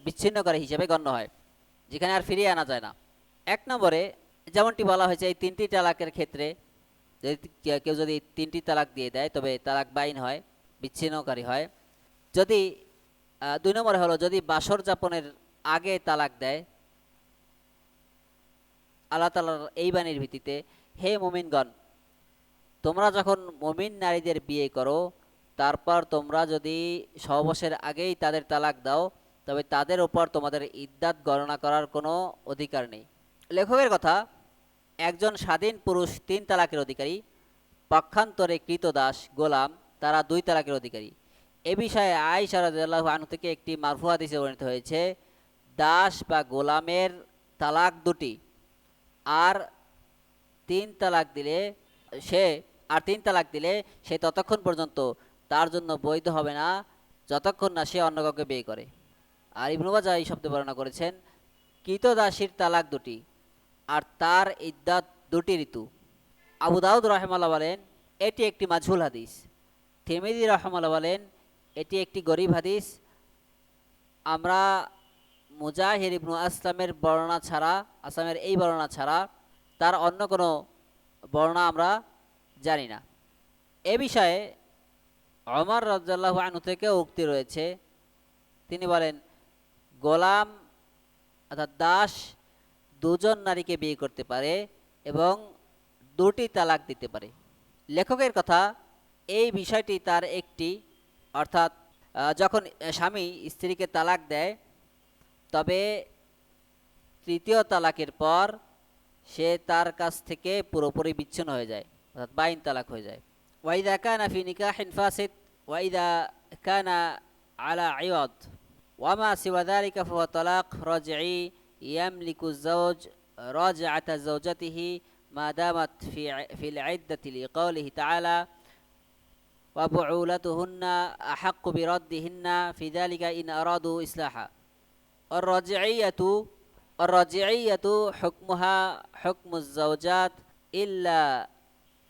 বিচ্ছিন্নকারী হিসেবে গণ্য হয়, যেখানে আর ফিরিয়ে আনা যায় না। 1 নম্বরে যেমনটি বলা হয়েছে এই 3টি তালাকের ক্ষেত্রে কেউ যদি 3টি তালাক দিয়ে দেয় তবে তালাক বাইন হয়, বিচ্ছিন্নকারী হয়। যদি 2 নম্বরে হলো যদি বাসর যাপনের আগে তালাক দেয়, আল্লাহ তাআলার এই বাণীর ভিত্তিতে হে মুমিনগণ, তোমরা যখন মুমিন নারীদের বিয়ে করো তারপর তোমরা যদি সহবাসের আগেই তাদের তালাক দাও তবে তাদের উপর তোমাদের ইদ্দাত গণনা করার কোনো অধিকার নেই। লেখকের কথা, একজন স্বাধীন পুরুষ 3 তালাকের অধিকারী, পক্ষান্তরে কৃতদাস গোলাম তারা 2 তালাকের অধিকারী। এ বিষয়ে আয়েশা রাদিয়াল্লাহু আনহা থেকে একটি মারফু হাদিসে বর্ণিত হয়েছে, দাস বা গোলামের তালাক 2টি, আর 3 তালাক দিলে সে ততক্ষণ পর্যন্ত তার জন্য বৈধ হবে না যতক্ষণ না সে অন্য কাউকে বিয়ে করে। আর ইবনে মাজাহ এই শব্দ বর্ণনা করেছেন কৃতদাসীর তালাক 2টি, আর তার ইদ্দাত 2টি ঋতু। আবু দাউদ রাহিমাহুল্লাহ বলেন এটি একটি মাঝহুল হাদিস। তিরমিজি রাহিমাহুল্লাহ বলেন এটি একটি গরীব হাদিস। আমরা মুজাহির ইবনু আসলামের বর্ণনা ছাড়া, আসলামের এই বর্ণনা ছাড়া তার অন্য কোনো বর্ণনা আমরা জানি না। এ বিষয়ে ওমর রাদিয়াল্লাহু আনহু থেকে উক্তি রয়েছে, তিনি বলেন গোলাম অর্থাৎ দাস দুজন নারীকে বিয়ে করতে পারে এবং 2টি তালাক দিতে পারে। লেখকের কথা, এই বিষয়টি তার একটি, অর্থাৎ যখন স্বামী স্ত্রীকে তালাক দেয় তবে 3য় তালাকের পর সে তার কাছ থেকে পুরোপুরি বিচ্ছিন্ন হয়ে যায়, অর্থাৎ বাইন তালাক হয়ে যায়। ওয়াইদা কানা ফি নিকাহিন ফাসিদ ওয়াইদা কানা আলা ইওয়াদ ওয়ামা সিওয়া যালিকা ফাহুয়া তালাক রাজঈ ইয়ামলিকু الزوج راجعة زوجته ما دامت في العدة لقوله تعالى وبعولتهن أحق بردهن في ذلك إن أرادوا إصلاحا الرجعية حكمها حكم الزوجات إلا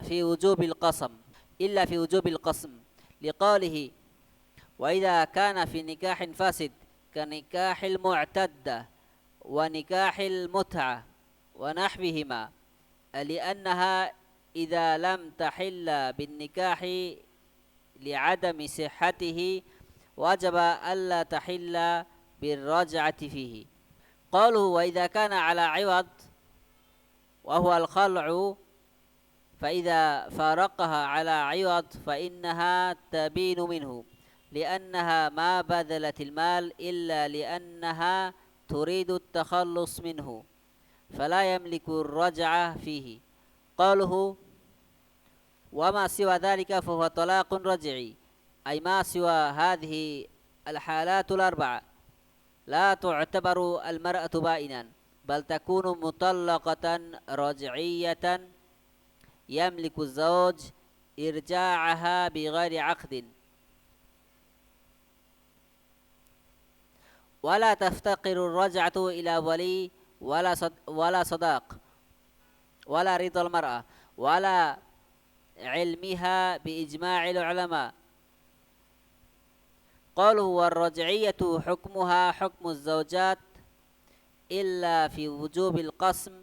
في وجوب القسم لقوله وإذا كان في نكاح فاسد كنكاح المعتدة ونكاح المتعة ونحوهما لأنها إذا لم تحل بالنكاح لعدم صحته وجب ألا تحل بالرجعة فيه. قالوا وإذا كان على عوض وهو الخلع فإذا فارقها على عوض فإنها تبين منه لأنها ما بذلت المال إلا لأنها تريد التخلص منه فلا يملك الرجعة فيه. قاله وما سوى ذلك فهو طلاق رجعي، أي ما سوى هذه الحالات الأربعة لا تعتبر المرأة بائنا بل تكون مطلقة رجعية يملك الزوج إرجاعها بغير عقد ولا تفتقر الرجعة إلى ولي ولا صداق ولا رضا المرأة ولا علمها بإجماع العلماء. قالوا والرجعية حكمها حكم الزوجات إلا في وجوب القسم،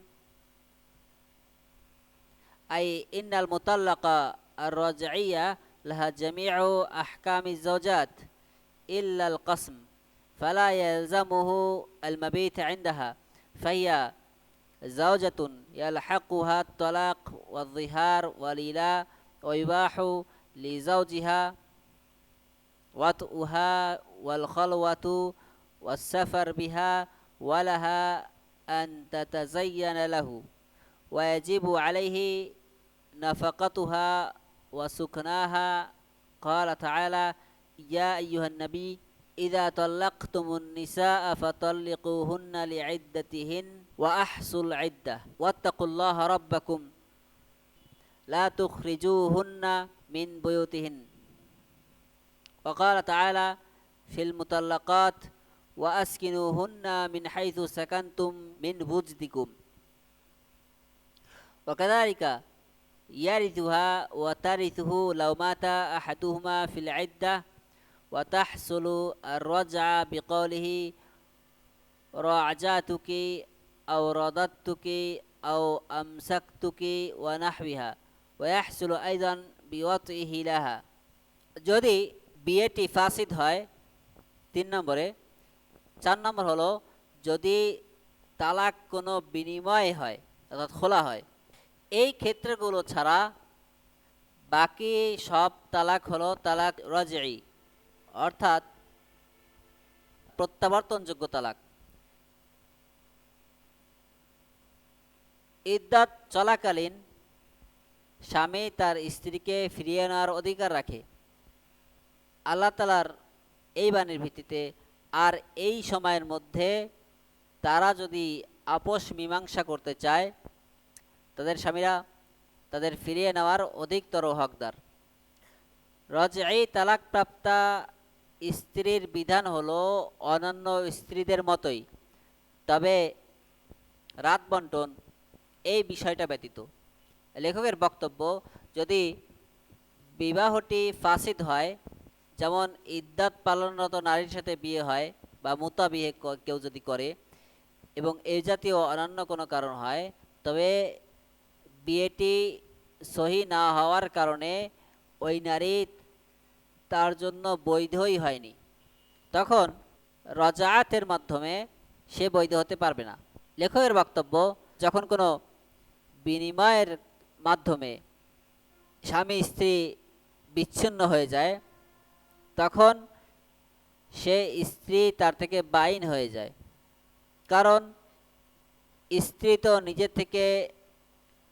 أي إن المطلقة الرجعية لها جميع أحكام الزوجات إلا القسم فلا يلزمه المبيت عندها فهي زوجة يلحقها الطلاق والظهار والإلاء ويباح لزوجها وطئها والخلوة والسفر بها ولها أن تتزين له ويجب عليه نفقتها وسكناها. قال تعالى يا أيها النبي إذا طلقتم النساء فطلقوهن لعدتهن وأحصوا العدة واتقوا الله ربكم لا تخرجوهن من بيوتهن. وقال تعالى في المطلقات وأسكنوهن من حيث سكنتم من وجدكم. وكذلك يرثها وترثه لو مات أحدهما في العدة وتحصل الرجعة بقوله راجعتك أو رددتك أو أمسكتك ونحوها ويحصل أيضا بوطئه لها. যদি বিয়েটি ফাসিদ হয় 3 নম্বরে। 4 নম্বর হলো যদি তালাক কোনো বিনিময় হয় অর্থাৎ খোলা হয়। এই ক্ষেত্রগুলো ছাড়া বাকি সব তালাক হলো তালাক রাজঈ অর্থাৎ প্রত্যাবর্তনযোগ্য তালাক। ইদ্দাত চলাকালীন স্বামী তার স্ত্রীকে ফিরিয়ে নেওয়ার অধিকার রাখে আল্লাহ তাআলার এই বাণীর ভিত্তিতে। আর এই সময়ের মধ্যে তারা যদি আপোষ মীমাংসা করতে চায় তাদের স্বামীরা তাদের ফিরিয়ে নেওয়ার অধিকতর হকদার। রাজঈ তালাকপ্রাপ্তা স্ত্রীর বিধান হলো অন্যান্য স্ত্রীদের মতোই, তবে রাত বন্টন এই বিষয়টা ব্যতীত। লেখকের বক্তব্য, যদি বিবাহটি ফাসিদ হয়, যেমন ইদ্দাত পালনরত নারীর সাথে বিয়ে হয় বা মুতাবিহে কেউ যদি করে, এবং এই জাতীয় অন্যান্য কোনো কারণ হয়, তবে বিয়েটি সহি না হওয়ার কারণে ওই নারী তার জন্য বৈধই হয়নি, তখন রজাআতের মাধ্যমে সে বৈধ হতে পারবে না। লেখকের বক্তব্য, যখন কোনো বিনিময়ের মাধ্যমে স্বামী স্ত্রী বিচ্ছিন্ন হয়ে যায়, তখন সে স্ত্রী তার থেকে বাইন হয়ে যায়, কারণ স্ত্রী তো নিজের থেকে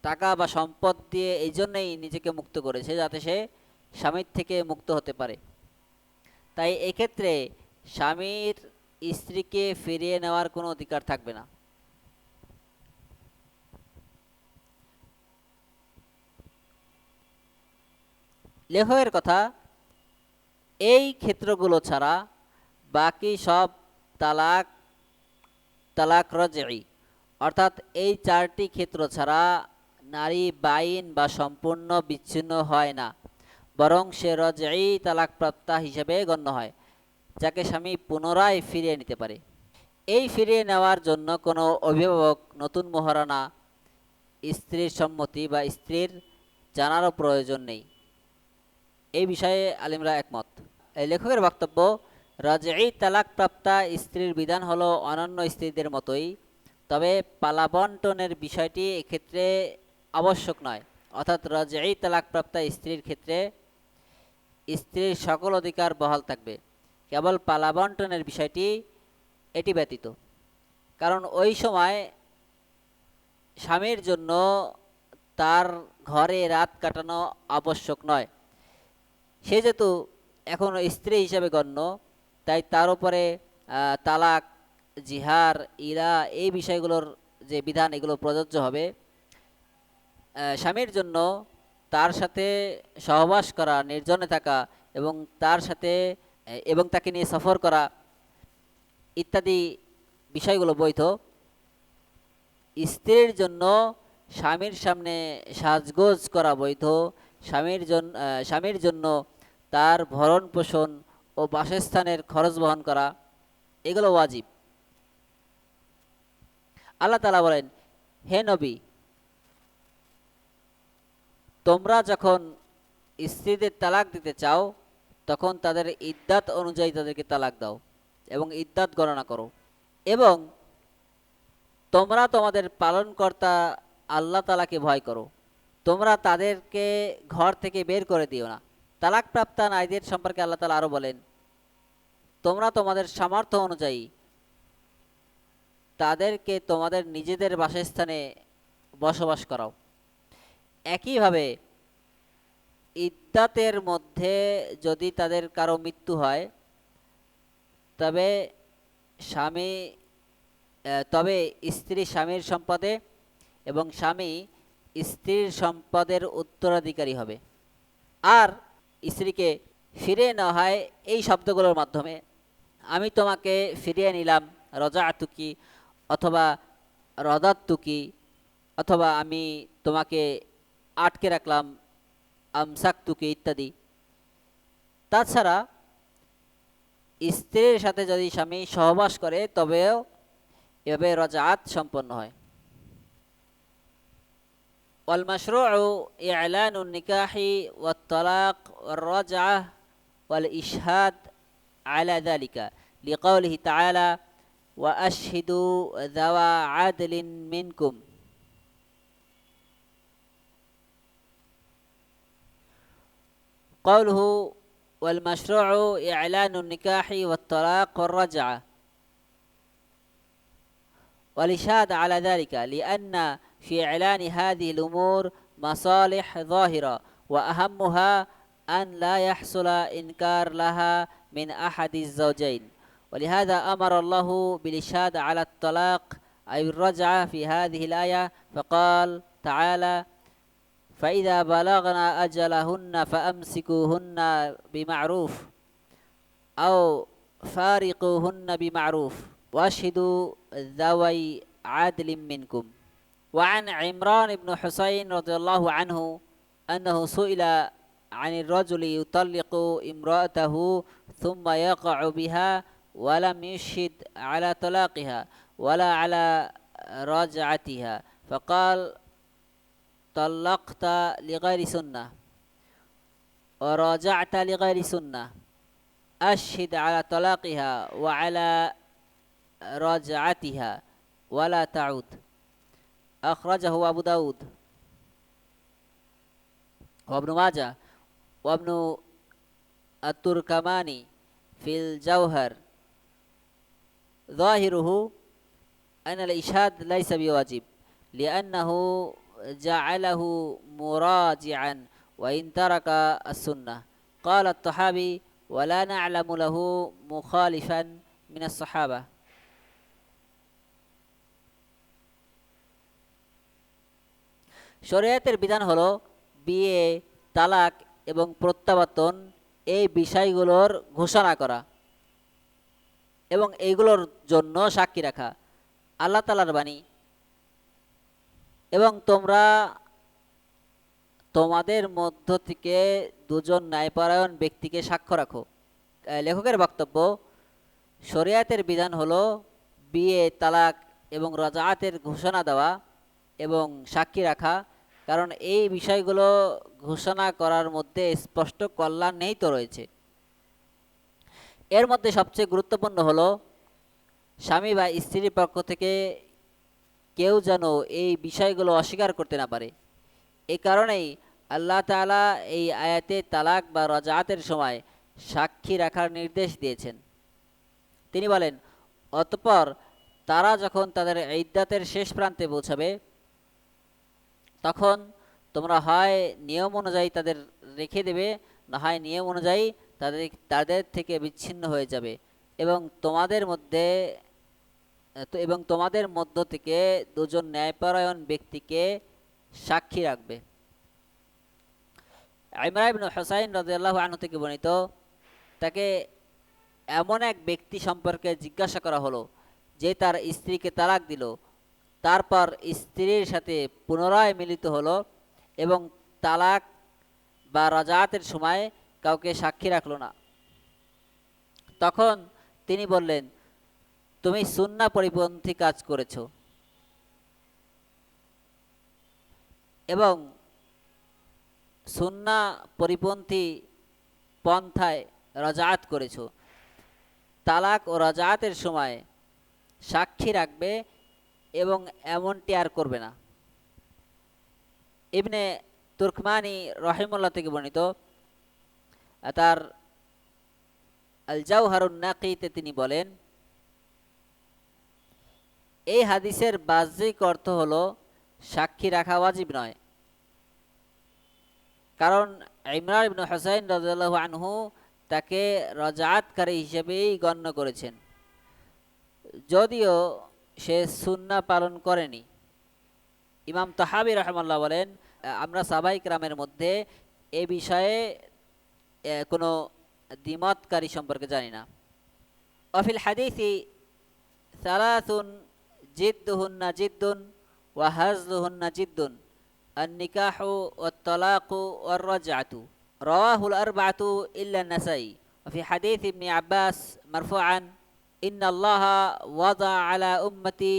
টাকা বা সম্পদ দিয়ে এই জন্যই নিজেকে মুক্ত করেছে যাতে সে স্বামীর থেকে মুক্ত হতে পারে। তাই এক্ষেত্রে স্বামীর স্ত্রীকে ফিরিয়ে নেওয়ার কোনো অধিকার থাকবে না। লেখকের কথা, এই ক্ষেত্রগুলো ছাড়া বাকি সব তালাক তালাক রজঈ, অর্থাৎ এই চারটি ক্ষেত্র ছাড়া নারী বাইন বা সম্পূর্ণ বিচ্ছিন্ন হয় না, বরং সে রজঈ তালাকপ্রাপ্তা হিসেবে গণ্য হয়, যাকে স্বামী পুনরায় ফিরিয়ে নিতে পারে। এই ফিরিয়ে নেওয়ার জন্য কোনো অভিভাবক, নতুন মহারানা, স্ত্রীর সম্মতি বা স্ত্রীর জানারও প্রয়োজন নেই। এই বিষয়ে আলিমরা একমত। এই লেখকের বক্তব্য, রজঈ তালাকপ্রাপ্তা স্ত্রীর বিধান হলো অন্যান্য স্ত্রীদের মতোই, তবে পালাবন্টনের বিষয়টি এক্ষেত্রে আবশ্যক নয়, অর্থাৎ রজঈ তালাকপ্রাপ্তা স্ত্রীর ক্ষেত্রে স্ত্রীর সকল অধিকার বহাল থাকবে, কেবল পালাবন্টনের বিষয়টি এটি ব্যতীত। কারণ ওই সময় স্বামীর জন্য তার ঘরে রাত কাটানো আবশ্যক নয়, সে যেহেতু এখন স্ত্রী হিসাবে গণ্য, তাই তার উপরে তালাক, জিহার, ইরা এই বিষয়গুলোর যে বিধান এগুলো প্রযোজ্য হবে। স্বামীর জন্য তার সাথে সহবাস করা, নির্জনে থাকা এবং তার সাথে এবং তাকে নিয়ে সফর করা ইত্যাদি বিষয়গুলো বৈধ। স্ত্রীর জন্য স্বামীর সামনে সাজগোজ করা বৈধ, স্বামীর জন্য তার ভরণ পোষণ ও বাসস্থানের খরচ বহন করা এগুলো ওয়াজিব। আল্লাহ তাআলা বলেন, হে নবী, তোমরা যখন স্ত্রীদের তালাক দিতে চাও তখন তাদের ইদ্দাত অনুযায়ী তাদেরকে তালাক দাও এবং ইদ্দাত গণনা করো, এবং তোমরা তোমাদের পালনকর্তা আল্লাহ তাআলাকে ভয় করো। তোমরা তাদেরকে ঘর থেকে বের করে দিও না। তালাকপ্রাপ্তা নারীদের সম্পর্কে আল্লাহ তাআলা আরও বলেন, তোমরা তোমাদের সামর্থ্য অনুযায়ী তাদেরকে তোমাদের নিজেদের বাসস্থানে বসবাস করাও। একইভাবে ইদ্দাতের মধ্যে যদি তাদের কারো মৃত্যু হয়, তবে স্বামী তবে স্ত্রী স্বামীর সম্পদে এবং স্বামী স্ত্রীর সম্পদের উত্তরাধিকারী হবে। আর স্ত্রীকে ফিরিয়ে নেওয়া হয় এই শব্দগুলোর মাধ্যমে, আমি তোমাকে ফিরিয়ে নিলাম, রজাআতুকি অথবা রদাত্তুকি, অথবা আমি তোমাকে আটকে রাখলাম, আমসাকতুকি ইত্যাদি। তাছাড়া স্ত্রীর সাথে যদি স্বামী সহবাস করে তবেও এভাবে রজাআত সম্পন্ন হয়। ওয়াল মাশরুউ ই'লানুন নিকাহি ওয়াত তালাক ওয়ার রাজআহ ওয়াল ইশহাদ আলা যালিকা লিকাউলিহি তাআলা ওয়া আশহিদু যাওয়া আদলিন মিনকুম। قوله والمشروع إعلان النكاح والطلاق والرجعة والإشهاد على ذلك لأن في إعلان هذه الأمور مصالح ظاهرة، وأهمها أن لا يحصل إنكار لها من أحد الزوجين، ولهذا أمر الله بالإشهاد على الطلاق أي الرجعة في هذه الآية، فقال تعالى فإذا بلغنا أجلهن فأمسكوهن بمعروف أو فارقوهن بمعروف واشهدوا ذوي عدل منكم وعن عمران بن حسين رضي الله عنه أنه سئل عن الرجل يطلق امرأته ثم يقع بها ولم يشهد على طلاقها ولا على رجعتها فقال طلقت لغير سنة وراجعت لغير سنة أشهد على طلاقها وعلى رجعتها ولا تعود أخرجه أبو داود وابن ماجه وابن التركماني في الجوهر ظاهره أن الإشهاد ليس بواجب لأنه جعله مراجعا وإن ترك السنة قال الطحاوي ولا نعلم له مخالفا من الصحابة শরীয়তের বিধান হলো বিয়ে, তালাক এবং প্রত্যাবর্তন এই বিষয়গুলোর ঘোষণা করা এবং এইগুলোর জন্য সাক্ষী রাখা আল্লাহ তাআলার বাণী এবং তোমরা তোমাদের মধ্য থেকে দুজন ন্যায়পরায়ণ ব্যক্তিকে সাক্ষ্য রাখো। লেখকের বক্তব্য, শরীয়তের বিধান হলো বিয়ে, তালাক এবং রাজাআতের ঘোষণা দেওয়া এবং সাক্ষী রাখা, কারণ এই বিষয়গুলো ঘোষণা করার মধ্যে স্পষ্ট কল্যাণ নিহিত রয়েছে। এর মধ্যে সবচেয়ে গুরুত্বপূর্ণ হলো স্বামী বা স্ত্রীর পক্ষ থেকে কেউ যেন এই বিষয়গুলো অস্বীকার করতে না পারে। এই কারণেই আল্লাহ তাআলা এই আয়াতে তালাক বা রাজাআতের সময় সাক্ষী রাখার নির্দেশ দিয়েছেন। তিনি বলেন, অতঃপর তারা যখন তাদের ইদ্দাতের শেষ প্রান্তে পৌঁছাবে তখন তোমরা হয় নিয়ম অনুযায়ী তাদের রেখে দেবে, না হয় নিয়ম অনুযায়ী তাদের থেকে বিচ্ছিন্ন হয়ে যাবে এবং তোমাদের মধ্য থেকে দুজন ন্যায়পরায়ণ ব্যক্তিকে সাক্ষী রাখবে। ইমরান ইবনে হুসাইন রাদিয়াল্লাহু আনহু থেকে বর্ণিত, তাকে এমন এক ব্যক্তি সম্পর্কে জিজ্ঞাসা করা হলো যে তার স্ত্রীকে তালাক দিল, তারপর স্ত্রীর সাথে পুনরায় মিলিত হলো এবং তালাক বা রাজাআতের সময় কাউকে সাক্ষী রাখলো না। তখন তিনি বললেন, তুমি সুন্নাহ পরিপন্থী কাজ করেছো এবং সুন্নাহ পরিপন্থী পন্থায় রাজাআত করেছো। তালাক ও রাজাআতের সময় সাক্ষী রাখবে এবং এমনটি আর করবে না। ইবনে তুর্কমানি রহিমাহুল্লাহ থেকে বর্ণিত, তার আল জাওহারুন নাকিতে তিনি বলেন, এই হাদিসের বাহ্যিক অর্থ হলো সাক্ষী রাখা ওয়াজিব নয়, কারণ ইমরান ইবনে হুসাইন রাদিয়াল্লাহু আনহু তাকে রাজাআতকারী হিসেবেই গণ্য করেছেন, যদিও সে সুন্নাহ পালন করেনি। ইমাম তাহাবী রাহিমাহুল্লাহ বলেন, আমরা সাহাবায়ে কেরামের মধ্যে এ বিষয়ে কোনো দ্বিমতকারী সম্পর্কে জানি না। ওয়াফিল হাদিসি সালাসুন জিদ্দুহুন্না জিদ্দুন ওয়া হাজলুহুন্না জিদ্দুন النكاح والطلاق والرجعة رواه الأربعة إلا النسائي. وفي حديث ابن عباس مرفوعا إن الله وضع على أمتي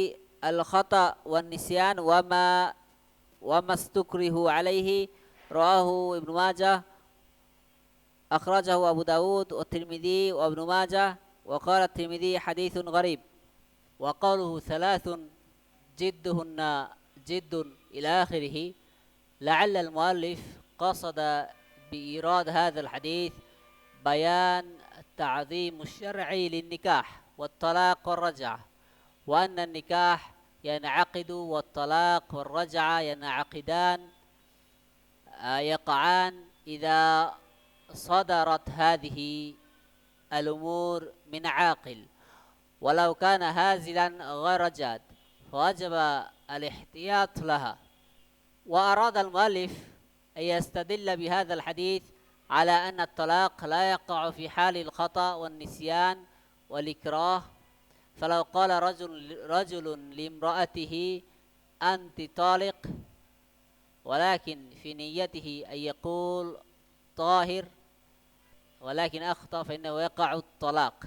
الخطأ والنسيان وما استكره عليه رواه ابن ماجه أخرجه أبو داود والترمذي وابن ماجه وقال الترمذي حديث غريب. وقوله ثلاث جدهن جد إلى آخره، لعل المؤلف قصد بإيراد هذا الحديث بيان التعظيم الشرعي للنكاح والطلاق والرجعة، وأن النكاح ينعقد والطلاق والرجعة ينعقدان يقعان إذا صدرت هذه الأمور من عاقل، ولو كان هازلا غير جاد فوجب الاحتياط لها. وأراد المؤلف أن يستدل بهذا الحديث على أن الطلاق لا يقع في حال الخطأ والنسيان والإكراه، فلو قال رجل لامرأته أنت طالق ولكن في نيته أن يقول طاهر ولكن أخطأ فإنه يقع الطلاق.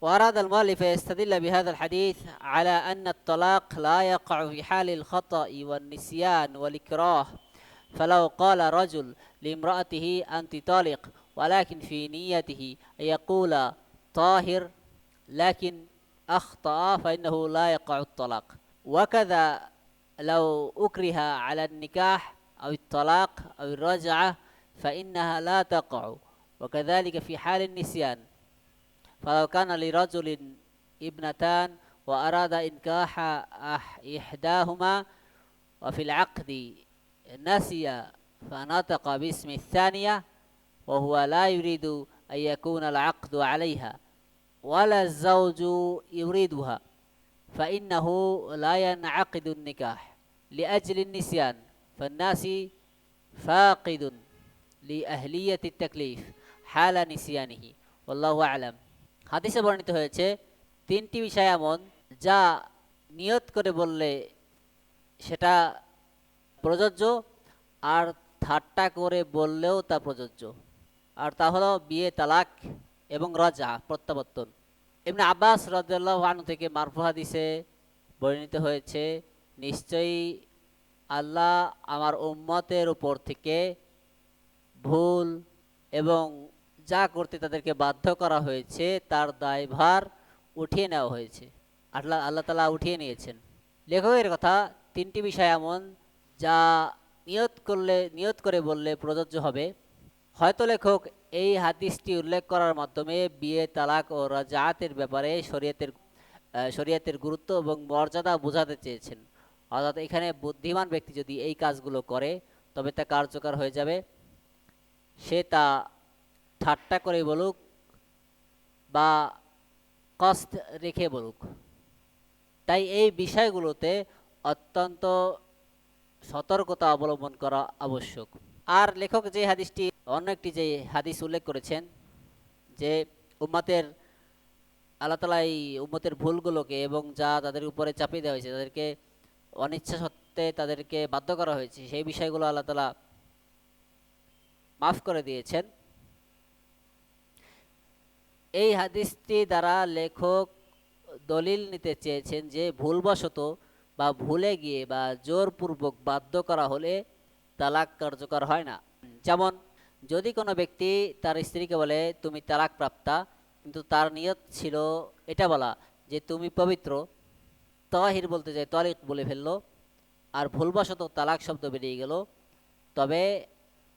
وأراد المؤلف يستدل بهذا الحديث على أن الطلاق لا يقع في حال الخطأ والنسيان والإكراه، فلو قال رجل لامرأته أنت طالق ولكن في نيته أن يقول طاهر لكن أخطأ فإنه لا يقع الطلاق. وكذا لو أكره على النكاح أو الطلاق أو الرجعة فإنها لا تقع، وكذلك في حال النسيان. فلو كان لرجل ابنتان وأراد إنكاح إحداهما وفي العقد نسي فنطق باسم الثانية وهو لا يريد أن يكون العقد عليها ولا الزوج يريدها فإنه لا ينعقد النكاح لأجل النسيان، فالناس فاقد لأهلية التكليف حال نسيانه والله أعلم। হাদিসে বর্ণিত হয়েছে তিনটি বিষয় এমন যা নিয়ত করে বললে সেটা প্রযোজ্য, আর ঠাট্টা করে বললেও তা প্রযোজ্য, আর তা হলো বিয়ে, তালাক এবং রজা প্রত্যাবর্তন। ইবনে আব্বাস রাদিয়াল্লাহু আনহু থেকে মারফু হাদিসে বর্ণিত হয়েছে, নিশ্চয়ই আল্লাহ আমার উম্মতের উপর থেকে ভুল এবং যা করতে তাদেরকে বাধ্য করা হয়েছে তার দায়ভার উঠিয়ে নেওয়া হয়েছে। আল্লাহ তাআলা উঠিয়ে নিয়েছেন। লেখকের কথা তিনটি বিষয় এমন যা নিয়ত করে বললে প্রযোজ্য হবে। হয়তো লেখক এই হাদিসটি উল্লেখ করার মাধ্যমে বিয়ে, তালাক ও রাজাতের ব্যাপারে শরীয়তের গুরুত্ব এবং মর্যাদা বোঝাতে চেয়েছেন। অর্থাৎ এখানে বুদ্ধিমান ব্যক্তি যদি এই কাজগুলো করে তবে তা কার্যকর হয়ে যাবে, সে তা ঠাট্টা করে বলুক বা কষ্ট রেখে বলুক। তাই এই বিষয়গুলোতে অত্যন্ত সতর্কতা অবলম্বন করা আবশ্যক। আর লেখক যে হাদিসটি অন্য একটি যে হাদিস উল্লেখ করেছেন যে আল্লাহ তাআলা এই উম্মতের ভুলগুলোকে এবং যা তাদের উপরে চাপিয়ে দেওয়া হয়েছে, তাদেরকে অনিচ্ছা সত্ত্বে তাদেরকে বাধ্য করা হয়েছে, সেই বিষয়গুলো আল্লাহ তাআলা মাফ করে দিয়েছেন। এই হাদিসটি দ্বারা লেখক দলিল নিতে চেয়েছেন যে ভুলবশত বা ভুলে গিয়ে বা জোরপূর্বক বাধ্য করা হলে তালাক কার্যকর হয় না। যেমন যদি কোনো ব্যক্তি তার স্ত্রীকে বলে তুমি তালাক প্রাপ্তা, কিন্তু তার নিয়ত ছিল এটা বলা যে তুমি পবিত্র, তাহির বলতে যায় তালিক বলে ফেললো, আর ভুলবশত তালাক শব্দ বেরিয়ে গেল, তবে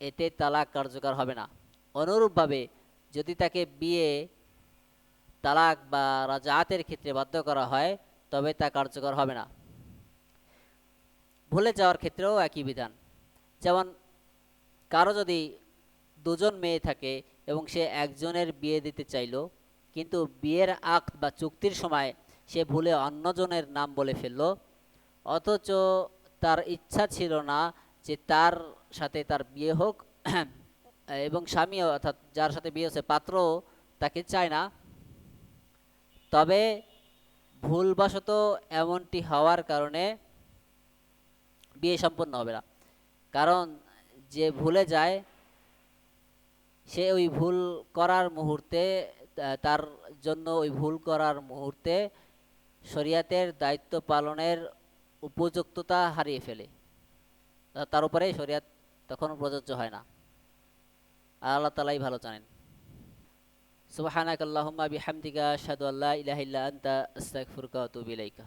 এতে তালাক কার্যকর হবে না। অনুরূপভাবে যদি তাকে বিয়ে, তালাক বা রাজাতের ক্ষেত্রে বাধ্য করা হয় তবে তা কার্যকর হবে না। ভুলে যাওয়ার ক্ষেত্রেও একই বিধান। যেমন কারো যদি দুজন মেয়ে থাকে এবং সে একজনের বিয়ে দিতে চাইল, কিন্তু বিয়ের আকদ বা চুক্তির সময় সে ভুলে অন্যজনের নাম বলে ফেলল, অথচ তার ইচ্ছা ছিল না যে তার সাথে তার বিয়ে হোক এবং স্বামীও অর্থাৎ যার সাথে বিয়ে হচ্ছে পাত্র তাকে চায় না, তবে ভুলবশত এমনটি হওয়ার কারণে বিয়ে সম্পন্ন হবে না। কারণ যে ভুলে যায় সে ওই ভুল করার মুহূর্তে তার জন্য ওই ভুল করার মুহূর্তে শরিয়াতের দায়িত্ব পালনের উপযুক্ততা হারিয়ে ফেলে, তার উপরে শরিয়াত তখন প্রযোজ্য হয় না। আল্লাহ তাআলাই ভালো জানেন। সুবহানাকাল্লাহুম্মা বিহামদিকা আশহাদু আল্লা ইলাহা ইল্লা আনতা আস্তাগফিরুকা ওয়া আতুবু ইলাইকা।